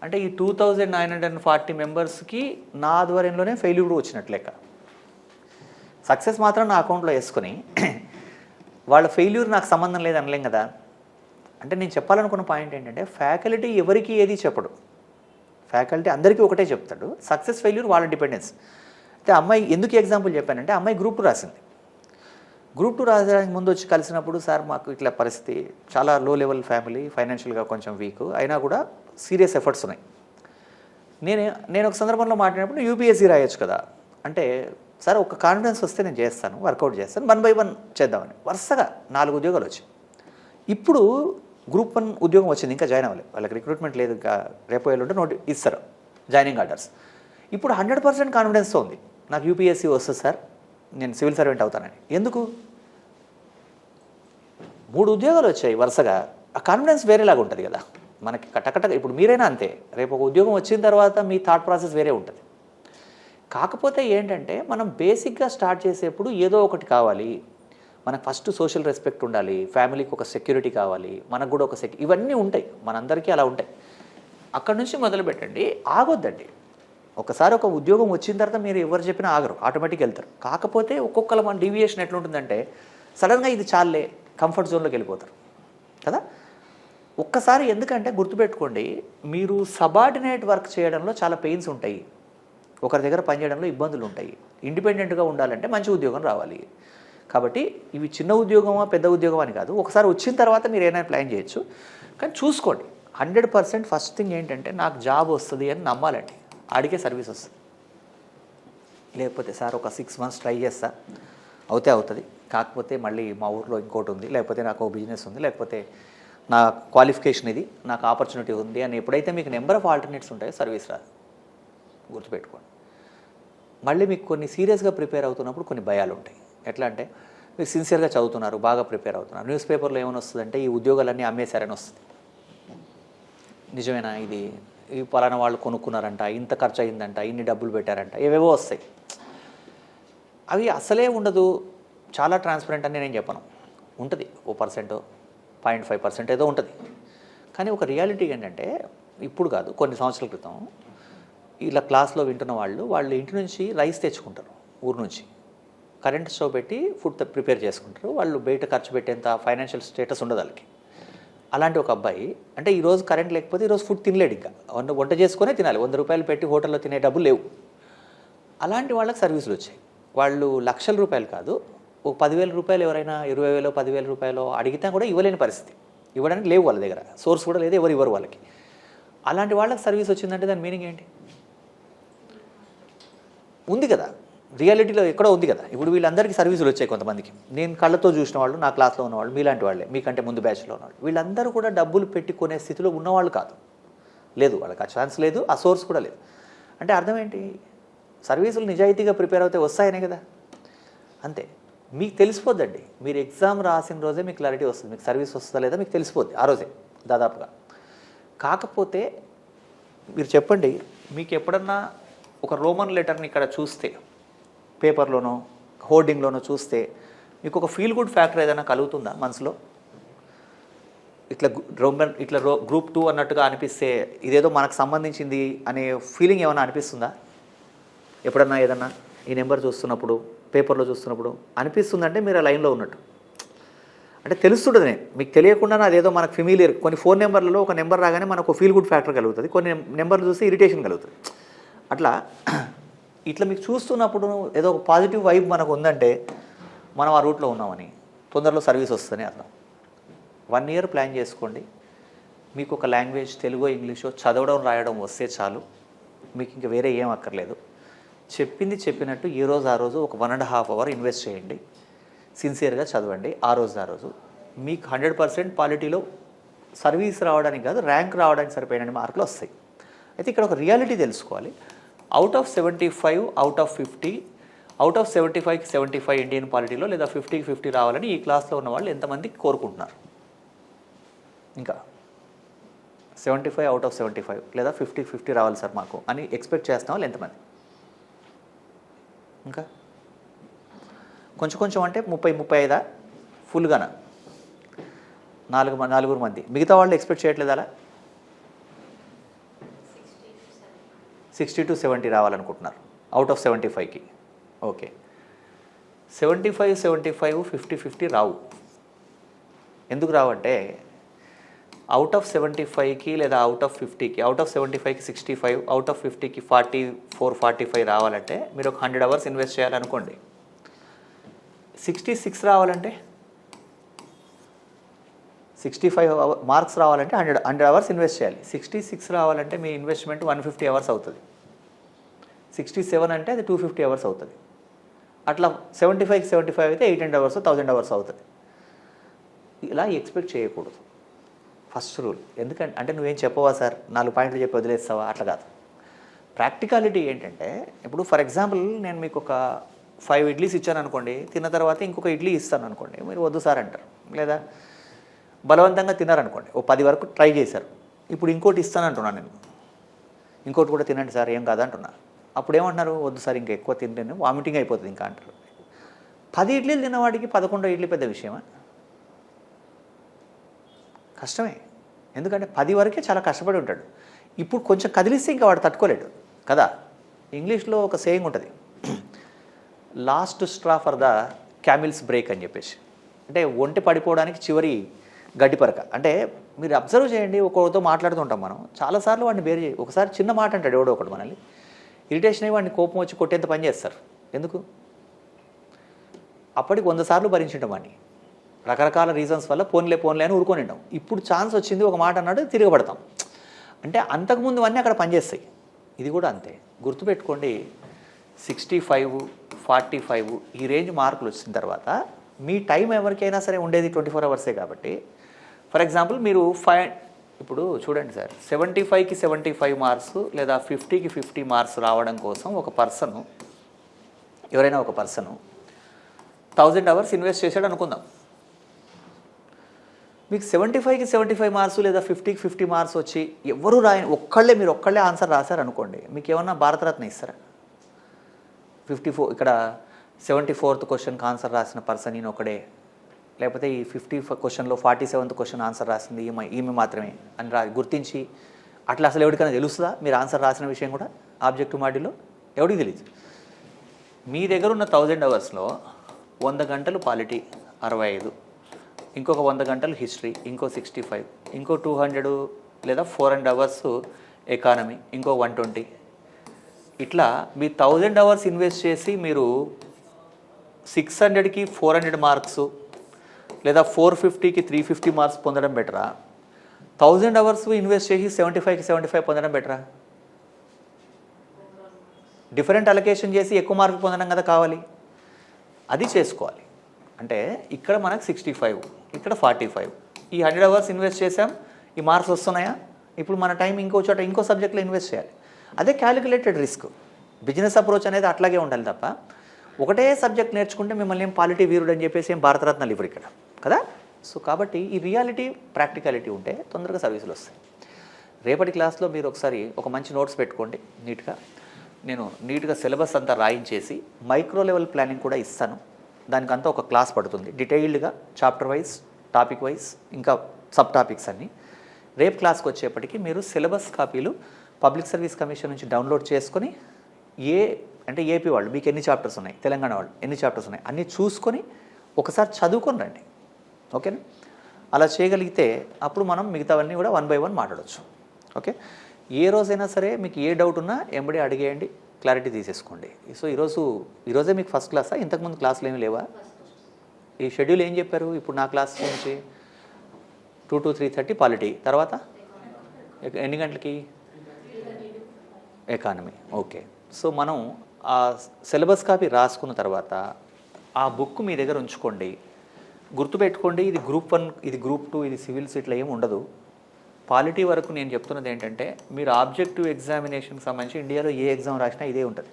అంటే ఈ 2940 మెంబర్స్కి నా ఆధ్వర్యంలోనే ఫెయిల్యూర్ కూడా వచ్చినట్లు లెక్క. సక్సెస్ మాత్రం నా అకౌంట్లో వేసుకొని వాళ్ళ ఫెయిల్యూర్ నాకు సంబంధం లేదు అనలేం కదా. అంటే నేను చెప్పాలనుకున్న పాయింట్ ఏంటంటే ఫ్యాకల్టీ ఎవరికి ఏది చెప్పడు, ఫ్యాకల్టీ అందరికీ ఒకటే చెప్తాడు. సక్సెస్ ఫెయిల్యూర్ వాళ్ళ డిపెండెన్స్. అయితే అమ్మాయి ఎందుకు ఎగ్జాంపుల్ చెప్పానంటే, అమ్మాయి గ్రూప్ 2 రాసింది. గ్రూప్ 2 రాయడానికి ముందు వచ్చి కలిసినప్పుడు సార్ మాకు ఇట్లా పరిస్థితి చాలా లో లెవెల్ ఫ్యామిలీ, ఫైనాన్షియల్గా కొంచెం వీక్, అయినా కూడా సీరియస్ ఎఫర్ట్స్ ఉన్నాయి. నేను ఒక సందర్భంలో మాట్లాడినప్పుడు యూపీఎస్సీ రాయొచ్చు కదా అంటే, సార్ ఒక కాన్ఫిడెన్స్ వస్తే నేను చేస్తాను, వర్కౌట్ చేస్తాను, 1 by 1 చేద్దామని వరుసగా 4 ఉద్యోగాలు వచ్చాయి. ఇప్పుడు గ్రూప్ 1 ఉద్యోగం వచ్చింది, ఇంకా జాయిన్ అవ్వలేదు, వాళ్ళకి రిక్రూట్మెంట్ లేదు, ఇంకా రేపు ఎల్లుంటే నోటి ఇస్తారు జాయినింగ్ ఆర్డర్స్. ఇప్పుడు 100% కాన్ఫిడెన్స్తో ఉంది, నాకు యూపీఎస్సీ వస్తుంది సార్, నేను సివిల్ సర్వెంట్ అవుతానని. ఎందుకు? 3 ఉద్యోగాలు వచ్చాయి వరుసగా, ఆ కాన్ఫిడెన్స్ వేరేలాగా ఉంటుంది కదా మనకి. కట్టకట్ట ఇప్పుడు మీరైనా అంతే, రేపు ఒక ఉద్యోగం వచ్చిన తర్వాత మీ థాట్ ప్రాసెస్ వేరే ఉంటుంది. కాకపోతే ఏంటంటే మనం బేసిక్గా స్టార్ట్ చేసేప్పుడు ఏదో ఒకటి కావాలి, మనకు ఫస్ట్ సోషల్ రెస్పెక్ట్ ఉండాలి, ఫ్యామిలీకి ఒక సెక్యూరిటీ కావాలి, మనకు కూడా ఒక ఇవన్నీ ఉంటాయి, మనందరికీ అలా ఉంటాయి. అక్కడ నుంచి మొదలు పెట్టండి, ఆగొద్దండి. ఒకసారి ఒక ఉద్యోగం వచ్చిన తర్వాత మీరు ఎవరు చెప్పినా ఆగరు, ఆటోమేటిక్గా వెళ్తారు. కాకపోతే ఒక్కొక్కల మన డీవియేషన్ ఎట్లుంటుందంటే సడన్గా ఇది చాలే కంఫర్ట్ జోన్లోకి వెళ్ళిపోతారు కదా. ఒక్కసారి ఎందుకంటే గుర్తుపెట్టుకోండి, మీరు సబార్డినేట్ వర్క్ చేయడంలో చాలా పెయిన్స్ ఉంటాయి, ఒకరి దగ్గర పనిచేయడంలో ఇబ్బందులు ఉంటాయి. ఇండిపెండెంట్గా ఉండాలంటే మంచి ఉద్యోగం రావాలి. కాబట్టి ఇవి చిన్న ఉద్యోగమా పెద్ద ఉద్యోగం అని కాదు, ఒకసారి వచ్చిన తర్వాత మీరు ఏమైనా ప్లాన్ చేయొచ్చు. కానీ చూసుకోండి, 100% ఫస్ట్ థింగ్ ఏంటంటే నాకు జాబ్ వస్తుంది అని నమ్మాలండి, ఆడికే సర్వీస్ వస్తుంది. లేకపోతే సార్ ఒక 6 months ట్రై చేస్తా, అవుతుంది, కాకపోతే మళ్ళీ మా ఊర్లో ఇంకోటి ఉంది, లేకపోతే నాకు బిజినెస్ ఉంది, లేకపోతే నా క్వాలిఫికేషన్ ఇది, నాకు ఆపర్చునిటీ ఉంది అని ఎప్పుడైతే మీకు నెంబర్ ఆఫ్ ఆల్టర్నేట్స్ ఉంటాయో సర్వీస్ రాదు. గుర్తుపెట్టుకోండి. మళ్ళీ మీకు కొన్ని సీరియస్గా ప్రిపేర్ అవుతున్నప్పుడు కొన్ని భయాలు ఉంటాయి. ఎట్లా అంటే మీరు సిన్సియర్గా చదువుతున్నారు, బాగా ప్రిపేర్ అవుతున్నారు, న్యూస్ పేపర్లో ఏమైనా వస్తుందంటే ఈ ఉద్యోగాలన్నీ అమ్మేశారని వస్తుంది. నిజమేనా? ఇది ఈ పలానా వాళ్ళు కొనుక్కున్నారంట, ఇంత ఖర్చు అయిందంట, ఇన్ని డబ్బులు పెట్టారంట, ఏవేవో వస్తాయి. అవి అసలే ఉండదు, చాలా ట్రాన్స్పరెంట్ అని నేను చెప్పను. ఉంటుంది, 1%, 0.5% ఏదో ఉంటుంది. కానీ ఒక రియాలిటీ ఏంటంటే ఇప్పుడు కాదు, కొన్ని సంవత్సరాల క్రితం ఇలా క్లాస్లో వింటున్న వాళ్ళు ఇంటి నుంచి రైస్ తెచ్చుకుంటారు, ఊరు నుంచి కరెంట్ స్టవ్ పెట్టి ఫుడ్ ప్రిపేర్ చేసుకుంటారు. వాళ్ళు బయట ఖర్చు పెట్టేంత ఫైనాన్షియల్ స్టేటస్ ఉండదు వాళ్ళకి. అలాంటి ఒక అబ్బాయి అంటే ఈరోజు కరెంట్ లేకపోతే ఈరోజు ఫుడ్ తినలేడు, ఇంకా వంట చేసుకునే తినాలి, 100 రూపాయలు పెట్టి హోటల్లో తినే డబ్బులు లేవు. అలాంటి వాళ్ళకి సర్వీసులు వచ్చాయి. వాళ్ళు లక్షల రూపాయలు కాదు, ఒక 10,000 రూపాయలు ఎవరైనా 20,000 10,000 రూపాయలు అడిగితే కూడా ఇవ్వలేని పరిస్థితి, ఇవ్వడానికి లేవు వాళ్ళ దగ్గర, సోర్స్ కూడా లేదు, ఎవరు ఇవ్వరు వాళ్ళకి. అలాంటి వాళ్ళకి సర్వీస్ వచ్చిందంటే దాని మీనింగ్ ఏంటి? ఉంది కదా, రియాలిటీలో ఎక్కడో ఉంది కదా. ఇప్పుడు వీళ్ళందరికీ సర్వీసులు వచ్చాయి కొంతమందికి, నేను కళ్ళతో చూసిన వాళ్ళు, నా క్లాస్లో ఉన్నవాళ్ళు, మీలాంటి వాళ్ళే, మీకంటే ముందు బ్యాచ్లో ఉన్నవాళ్ళు, వీళ్ళందరూ కూడా డబ్బులు పెట్టుకునే స్థితిలో ఉన్నవాళ్ళు కాదు, లేదు, వాళ్ళకి ఆ ఛాన్స్ లేదు, ఆ సోర్స్ కూడా లేదు. అంటే అర్థం ఏంటి? సర్వీసులు నిజాయితీగా ప్రిపేర్ అవుతే వస్తాయనే కదా. అంతే, మీకు తెలిసిపోద్దండి. మీరు ఎగ్జామ్ రాసిన రోజే మీకు క్లారిటీ వస్తుంది, మీకు సర్వీస్ వస్తుందా లేదా మీకు తెలిసిపోద్ది ఆ రోజే దాదాపుగా. కాకపోతే మీరు చెప్పండి, మీకు ఎప్పుడన్నా ఒక రోమన్ లెటర్ని ఇక్కడ చూస్తే, పేపర్లోనో హోర్డింగ్లోనో చూస్తే మీకు ఒక ఫీల్ గుడ్ ఫ్యాక్టర్ ఏదైనా కలుగుతుందా మనసులో? ఇట్లా గ్రూప్ 2 అన్నట్టుగా అనిపిస్తే ఇదేదో మనకు సంబంధించింది అనే ఫీలింగ్ ఏమైనా అనిపిస్తుందా? ఎప్పుడన్నా ఏదన్నా ఈ నెంబర్ చూస్తున్నప్పుడు, పేపర్లో చూస్తున్నప్పుడు అనిపిస్తుందంటే మీరు ఆ లైన్లో ఉన్నట్టు. అంటే తెలుస్తుంటుంది, నేను మీకు తెలియకుండానే అదేదో మనకు ఫెమిలియర్. కొన్ని ఫోన్ నెంబర్లలో ఒక నెంబర్ రాగానే మనకు ఫీల్ గుడ్ ఫ్యాక్టర్ కలుగుతుంది, కొన్ని నెంబర్లు చూస్తే ఇరిటేషన్ కలుగుతుంది. అట్లా ఇట్లా మీకు చూస్తున్నప్పుడు ఏదో ఒక పాజిటివ్ వైబ్ మనకు ఉందంటే మనం ఆ రూట్లో ఉన్నామని, తొందరలో సర్వీస్ వస్తుందని అర్థం. 1 year ప్లాన్ చేసుకోండి. మీకు ఒక లాంగ్వేజ్ తెలుగో ఇంగ్లీషో చదవడం రాయడం వస్తే చాలు, మీకు ఇంకా వేరే ఏం అక్కర్లేదు. చెప్పింది చెప్పినట్టు ఈ రోజు ఆ రోజు ఒక 1.5 hour ఇన్వెస్ట్ చేయండి, సిన్సియర్గా చదవండి. ఆ రోజు మీకు 100% పాలిటీలో సర్వీస్ రావడానికి కాదు, ర్యాంక్ రావడానికి సరిపోయిన మార్కులు వస్తాయి. అయితే ఇక్కడ ఒక రియాలిటీ తెలుసుకోవాలి. Out of 75, out of 50, out of 75కి 75 ఇండియన్ పాలిటీలో, లేదా 50కి 50 రావాలని ఈ క్లాస్లో ఉన్న వాళ్ళు ఎంతమంది కోరుకుంటున్నారు? ఇంకా 75 అవుట్ ఆఫ్ 75 లేదా 50కి 50 రావాలి సార్ మాకు అని ఎక్స్పెక్ట్ చేస్తాం వాళ్ళు ఎంతమంది? ఇంకా కొంచెం అంటే 30-35 ఫుల్గానా? 4 మంది. మిగతా వాళ్ళు ఎక్స్పెక్ట్ చేయట్లేదు అలా? 60 to 70 రావాలనుకుంటున్నారు అవుట్ ఆఫ్ 75కి. ఓకే, 75, 50-50 రావు. ఎందుకు రావంటే అవుట్ ఆఫ్ 75కి లేదా అవుట్ ఆఫ్ 50కి, అవుట్ ఆఫ్ 75కి 65, అవుట్ ఆఫ్ 50కి 44-45 రావాలంటే మీరు ఒక 100 hours ఇన్వెస్ట్ చేయాలనుకోండి. 66 రావాలంటే 65 మార్క్స్ రావాలంటే 100 అవర్స్ ఇన్వెస్ట్ చేయాలి. 66 రావాలంటే మీ ఇన్వెస్ట్మెంట్ 150 అవర్స్ అవుతుంది. 67 అంటే అది 250 అవర్స్ అవుతుంది. అట్లా 75 అయితే 800 అవర్స్ 1000 అవర్స్ అవుతుంది. ఇలా ఎక్స్పెక్ట్ చేయకూడదు. First rule. ఎందుకంటే అంటే నువ్వేం చెప్పవా సార్, 4 పాయింట్లు చెప్పి వదిలేస్తావా, అట్లా కాదు. ప్రాక్టికాలిటీ ఏంటంటే, ఇప్పుడు ఫర్ ఎగ్జాంపుల్ నేను మీకు ఒక 5 ఇడ్లీస్ ఇచ్చాను అనుకోండి, తిన్న తర్వాత ఇంకొక ఇడ్లీ ఇస్తాను అనుకోండి, మీరు వద్దు సార్ అంటారు. లేదా బలవంతంగా తిన్నారనుకోండి, ఓ 10 వరకు ట్రై చేశారు, ఇప్పుడు ఇంకోటి ఇస్తాను అంటున్నాను నేను, ఇంకోటి కూడా తినండి సార్ ఏం కాదంటున్నా. అప్పుడు ఏమంటున్నారు, వద్దు సార్ ఇంకా ఎక్కువ తింటేనే వామిటింగ్ అయిపోతుంది ఇంకా అంటారు. 10 ఇడ్లీలు తిన్నవాడికి 11 ఇడ్లీ పెద్ద విషయమా? కష్టమే. ఎందుకంటే 10 వరకే చాలా కష్టపడి ఉంటాడు. ఇప్పుడు కొంచెం కదిలిస్తే ఇంకా వాడు తట్టుకోలేడు కదా. ఇంగ్లీష్లో ఒక సేయింగ్ ఉంటుంది, last straw for the camels break అని చెప్పేసి. అంటే ఒంటి పడిపోవడానికి చివరి గడ్డి పరక. అంటే మీరు అబ్జర్వ్ చేయండి, ఒక్కొక్కరితో మాట్లాడుతుంటాం మనం, చాలాసార్లు వాడిని బేర్ చేయి. ఒకసారి చిన్న మాట అంటాడు ఎవడో ఒకటి, మనల్ని ఇరిటేషన్ అయ్యి వాడిని కోపం వచ్చి కొట్టేంత పని చేస్తారు. ఎందుకు? అప్పటికి 100 సార్లు భరించుంటాం వాడిని, రకరకాల రీజన్స్ వల్ల పోన్లే అని ఊరుకొని ఉంటాం. ఇప్పుడు ఛాన్స్ వచ్చింది, ఒక మాట అన్నాడు, తిరగబడతాం. అంటే అంతకుముందు అన్నీ అక్కడ పనిచేస్తాయి. ఇది కూడా అంతే. గుర్తుపెట్టుకోండి, 65, 45 ఈ రేంజ్ మార్కులు వచ్చిన తర్వాత మీ టైం ఎవరికైనా సరే ఉండేది 24 అవర్సే. కాబట్టి ఫర్ ఎగ్జాంపుల్ మీరు ఇప్పుడు చూడండి సార్, 75కి 75 మార్క్స్ లేదా 50కి 50 మార్క్స్ రావడం కోసం ఎవరైనా ఒక పర్సను 1000 అవర్స్ ఇన్వెస్ట్ చేశాడు అనుకుందాం. మీకు 75కి 75 మార్క్స్ లేదా 50కి 50 మార్క్స్ వచ్చి ఎవరు మీరు ఒక్కళ్ళే ఆన్సర్ రాశారనుకోండి, మీకు ఏమన్నా భారతరత్న ఇస్తారా? 54 ఇక్కడ 74th క్వశ్చన్కి ఆన్సర్ రాసిన పర్సన్ ఈయన ఒకడే, లేకపోతే ఈ 50 క్వశ్చన్లో 47th క్వశ్చన్ ఆన్సర్ రాసింది ఈమె మాత్రమే అని గుర్తించి అట్లా అసలు ఎవరికైనా తెలుస్తుందా మీరు ఆన్సర్ రాసిన విషయం కూడా? ఆబ్జెక్టివ్ మాడ్యూల్లో ఎవరికి తెలియదు. మీ దగ్గర ఉన్న 1000 అవర్స్లో 100 గంటలు పాలిటీ 65, ఇంకొక 100 గంటలు హిస్టరీ, ఇంకో 65, ఇంకో 200 లేదా 400 అవర్స్ ఎకానమీ, ఇంకో 120. ఇట్లా మీ 1000 అవర్స్ ఇన్వెస్ట్ చేసి మీరు 600కి 400 మార్క్స్ లేదా 450కి 350 మార్క్స్ పొందడం బెటరా, 1000 అవర్స్ ఇన్వెస్ట్ చేసి 75కి 75 పొందడం బెటరా? డిఫరెంట్ అలొకేషన్ చేసి ఎక్కువ మార్కులు పొందడం కదా కావాలి, అది చేసుకోవాలి. అంటే ఇక్కడ మనకు 65, ఇక్కడ 45, ఈ 100 అవర్స్ ఇన్వెస్ట్ చేసాం, ఈ మార్క్స్ వస్తున్నాయా? ఇప్పుడు మన టైం ఇంకో చోట ఇంకో సబ్జెక్ట్లో ఇన్వెస్ట్ చేయాలి. అదే క్యాలిక్యులేటెడ్ రిస్క్. బిజినెస్ అప్రోచ్ అనేది అట్లాగే ఉండాలి తప్ప ఒకటే సబ్జెక్ట్ నేర్చుకుంటే మిమ్మల్ని ఏం పాలిటీ వీరుడు అని చెప్పేసి ఏం భారతరత్నాలు ఇవ్వరు ఇక్కడ కదా. సో కాబట్టి ఈ రియాలిటీ ప్రాక్టికాలిటీ ఉంటే తొందరగా సర్వీసులు వస్తాయి. రేపటి క్లాస్లో మీరు ఒకసారి ఒక మంచి నోట్స్ పెట్టుకోండి నీట్గా. నేను నీట్గా సిలబస్ అంతా రాయించేసి మైక్రో లెవెల్ ప్లానింగ్ కూడా ఇస్తాను. దానికంతా ఒక క్లాస్ పడుతుంది డీటెయిల్డ్గా, చాప్టర్ వైజ్, టాపిక్ వైజ్, ఇంకా సబ్ టాపిక్స్ అన్నీ. రేపు క్లాస్కి వచ్చేప్పటికి మీరు సిలబస్ కాపీలు పబ్లిక్ సర్వీస్ కమిషన్ నుంచి డౌన్లోడ్ చేసుకొని అంటే ఏపీ వాళ్ళు మీకు ఎన్ని చాప్టర్స్ ఉన్నాయి, తెలంగాణ వాళ్ళు ఎన్ని చాప్టర్స్ ఉన్నాయి అన్నీ చూసుకొని ఒకసారి చదువుకొని రండి. ఓకేనా? అలా చేయగలిగితే అప్పుడు మనం మిగతావన్నీ కూడా 1 by 1 మాట్లాడవచ్చు. ఓకే? ఏ రోజైనా సరే మీకు ఏ డౌట్ ఉన్నా ఎంబడి అడిగేయండి, క్లారిటీ తీసేసుకోండి. సో ఈరోజే మీకు ఫస్ట్ క్లాసా? ఇంతకుముందు క్లాసులు ఏమి లేవా? ఈ షెడ్యూల్ ఏం చెప్పారు ఇప్పుడు నా క్లాస్ నుంచి? 2 to 3:30 పాలిటీ, తర్వాత ఎన్ని గంటలకి ఎకానమీ. ఓకే. సో మనం ఆ సిలబస్ కాపీ రాసుకున్న తర్వాత ఆ బుక్ మీ దగ్గర ఉంచుకోండి. గుర్తుపెట్టుకోండి, ఇది గ్రూప్ 1, ఇది గ్రూప్ 2, ఇది సివిల్స్, ఇట్లా ఏమి ఉండదు. పాలిటీ వరకు నేను చెప్తున్నది ఏంటంటే, మీరు ఆబ్జెక్టివ్ ఎగ్జామినేషన్కి సంబంధించి ఇండియాలో ఏ ఎగ్జామ్ రాసినా ఇదే ఉంటుంది.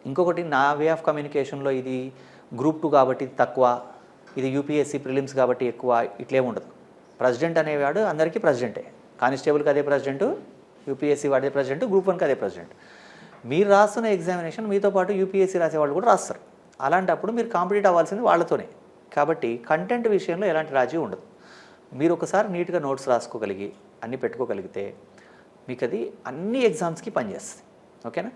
ఇంకొకటి, నా వే ఆఫ్ కమ్యూనికేషన్లో ఇది గ్రూప్ 2 కాబట్టి తక్కువ, ఇది యూపీఎస్సీ ప్రిలిమ్స్ కాబట్టి ఎక్కువ, ఇట్లేముండదు. ప్రెసిడెంట్ అనేవాడు అందరికీ ప్రెసిడెంటే. కానిస్టేబుల్కి అదే ప్రెసిడెంట్, యూపీఎస్సీ వాడే ప్రెసిడెంట్, గ్రూప్ 1కి అదే ప్రెసిడెంట్. మీరు రాస్తున్న ఎగ్జామినేషన్ మీతో పాటు యూపీఎస్సీ రాసేవాళ్ళు కూడా రాస్తారు. అలాంటప్పుడు మీరు కాంపిటీట్ అవ్వాల్సింది వాళ్ళతోనే. కాబట్టి కంటెంట్ విషయంలో ఎలాంటి రాజీ ఉండదు. మీరు ఒకసారి నీట్గా నోట్స్ రాసుకోగలిగి అన్నీ పెట్టుకోగలిగితే మీకు అది అన్ని ఎగ్జామ్స్కి పనిచేస్తుంది. ఓకేనా?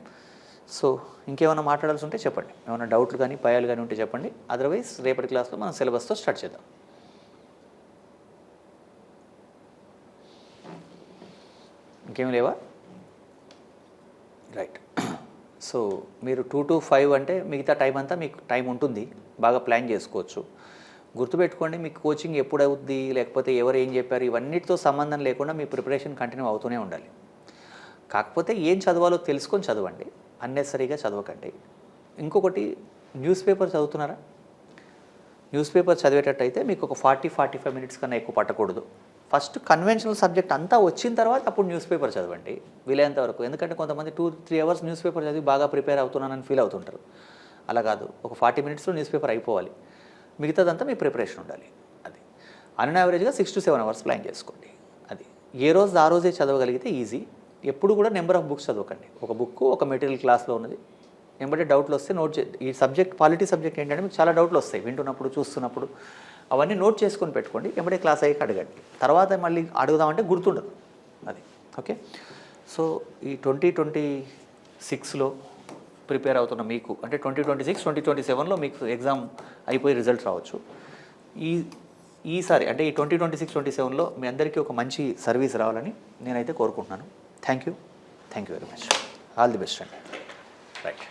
సో ఇంకేమైనా మాట్లాడాల్సి ఉంటే చెప్పండి, ఏమైనా డౌట్లు కానీ భయాలు కానీ ఉంటే చెప్పండి. అదర్వైజ్ రేపటి క్లాస్లో మనం సిలబస్తో స్టార్ట్ చేద్దాం. ఇంకేమి లేవా? రైట్. సో సో మీరు 2 to 5 అంటే మిగతా టైం అంతా మీకు టైం ఉంటుంది, బాగా ప్లాన్ చేసుకోవచ్చు. గుర్తుపెట్టుకోండి, మీకు కోచింగ్ ఎప్పుడు అవుద్ది, లేకపోతే ఎవరు ఏం చెప్పారు, ఇవన్నిటితో సంబంధం లేకుండా మీ ప్రిపరేషన్ కంటిన్యూ అవుతూనే ఉండాలి. కాకపోతే ఏం చదవాలో తెలుసుకొని చదవండి, అన్నెసరీగా చదవకండి. ఇంకొకటి, న్యూస్ పేపర్ చదువుతున్నారా? న్యూస్ పేపర్ చదివేటట్టయితే మీకు ఒక 40-45 మినిట్స్ కన్నా ఎక్కువ పట్టకూడదు. ఫస్ట్ కన్వెన్షనల్ సబ్జెక్ట్ అంతా వచ్చిన తర్వాత అప్పుడు న్యూస్ పేపర్ చదవండి వీలైనంత వరకు. ఎందుకంటే కొంతమంది 2-3 అవర్స్ న్యూస్ పేపర్ చదివి బాగా ప్రిపేర్ అవుతున్నానని ఫీల్ అవుతుంటారు. అలా కాదు, ఒక 40 మినిట్స్లో న్యూస్ పేపర్ అయిపోవాలి, మిగతాదంతా మీ ప్రిపరేషన్ ఉండాలి. అది అన్ యావరేజ్గా 6 to 7 అవర్స్ ప్లాన్ చేసుకోండి. అది ఏ రోజు ఆ రోజే చదవగలిగితే ఈజీ. ఎప్పుడు కూడా నెంబర్ ఆఫ్ బుక్స్ చదవకండి. ఒక బుక్ ఒక మెటీరియల్ క్లాస్లో ఉన్నది వెంబడే డౌట్లు వస్తే నోట్ ఈ సబ్జెక్ట్ పాలిటీ సబ్జెక్ట్ ఏంటంటే మీకు చాలా డౌట్లు వస్తాయి వింటున్నప్పుడు చూస్తున్నప్పుడు, అవన్నీ నోట్ చేసుకొని పెట్టుకోండి. వెంబడే క్లాస్ అయ్యాక అడగండి, తర్వాత మళ్ళీ అడుగుదామంటే గుర్తుండదు. అది ఓకే. సో ఈ 2026లో ప్రిపేర్ అవుతున్న మీకు, అంటే 2026-2027లో మీకు ఎగ్జామ్ అయిపోయి రిజల్ట్ రావచ్చు. ఈసారి అంటే ఈ 2026-27లో మీ అందరికీ ఒక మంచి సర్వీస్ రావాలని నేనైతే కోరుకుంటున్నాను. Thank you very much. All the best అండి. రైట్.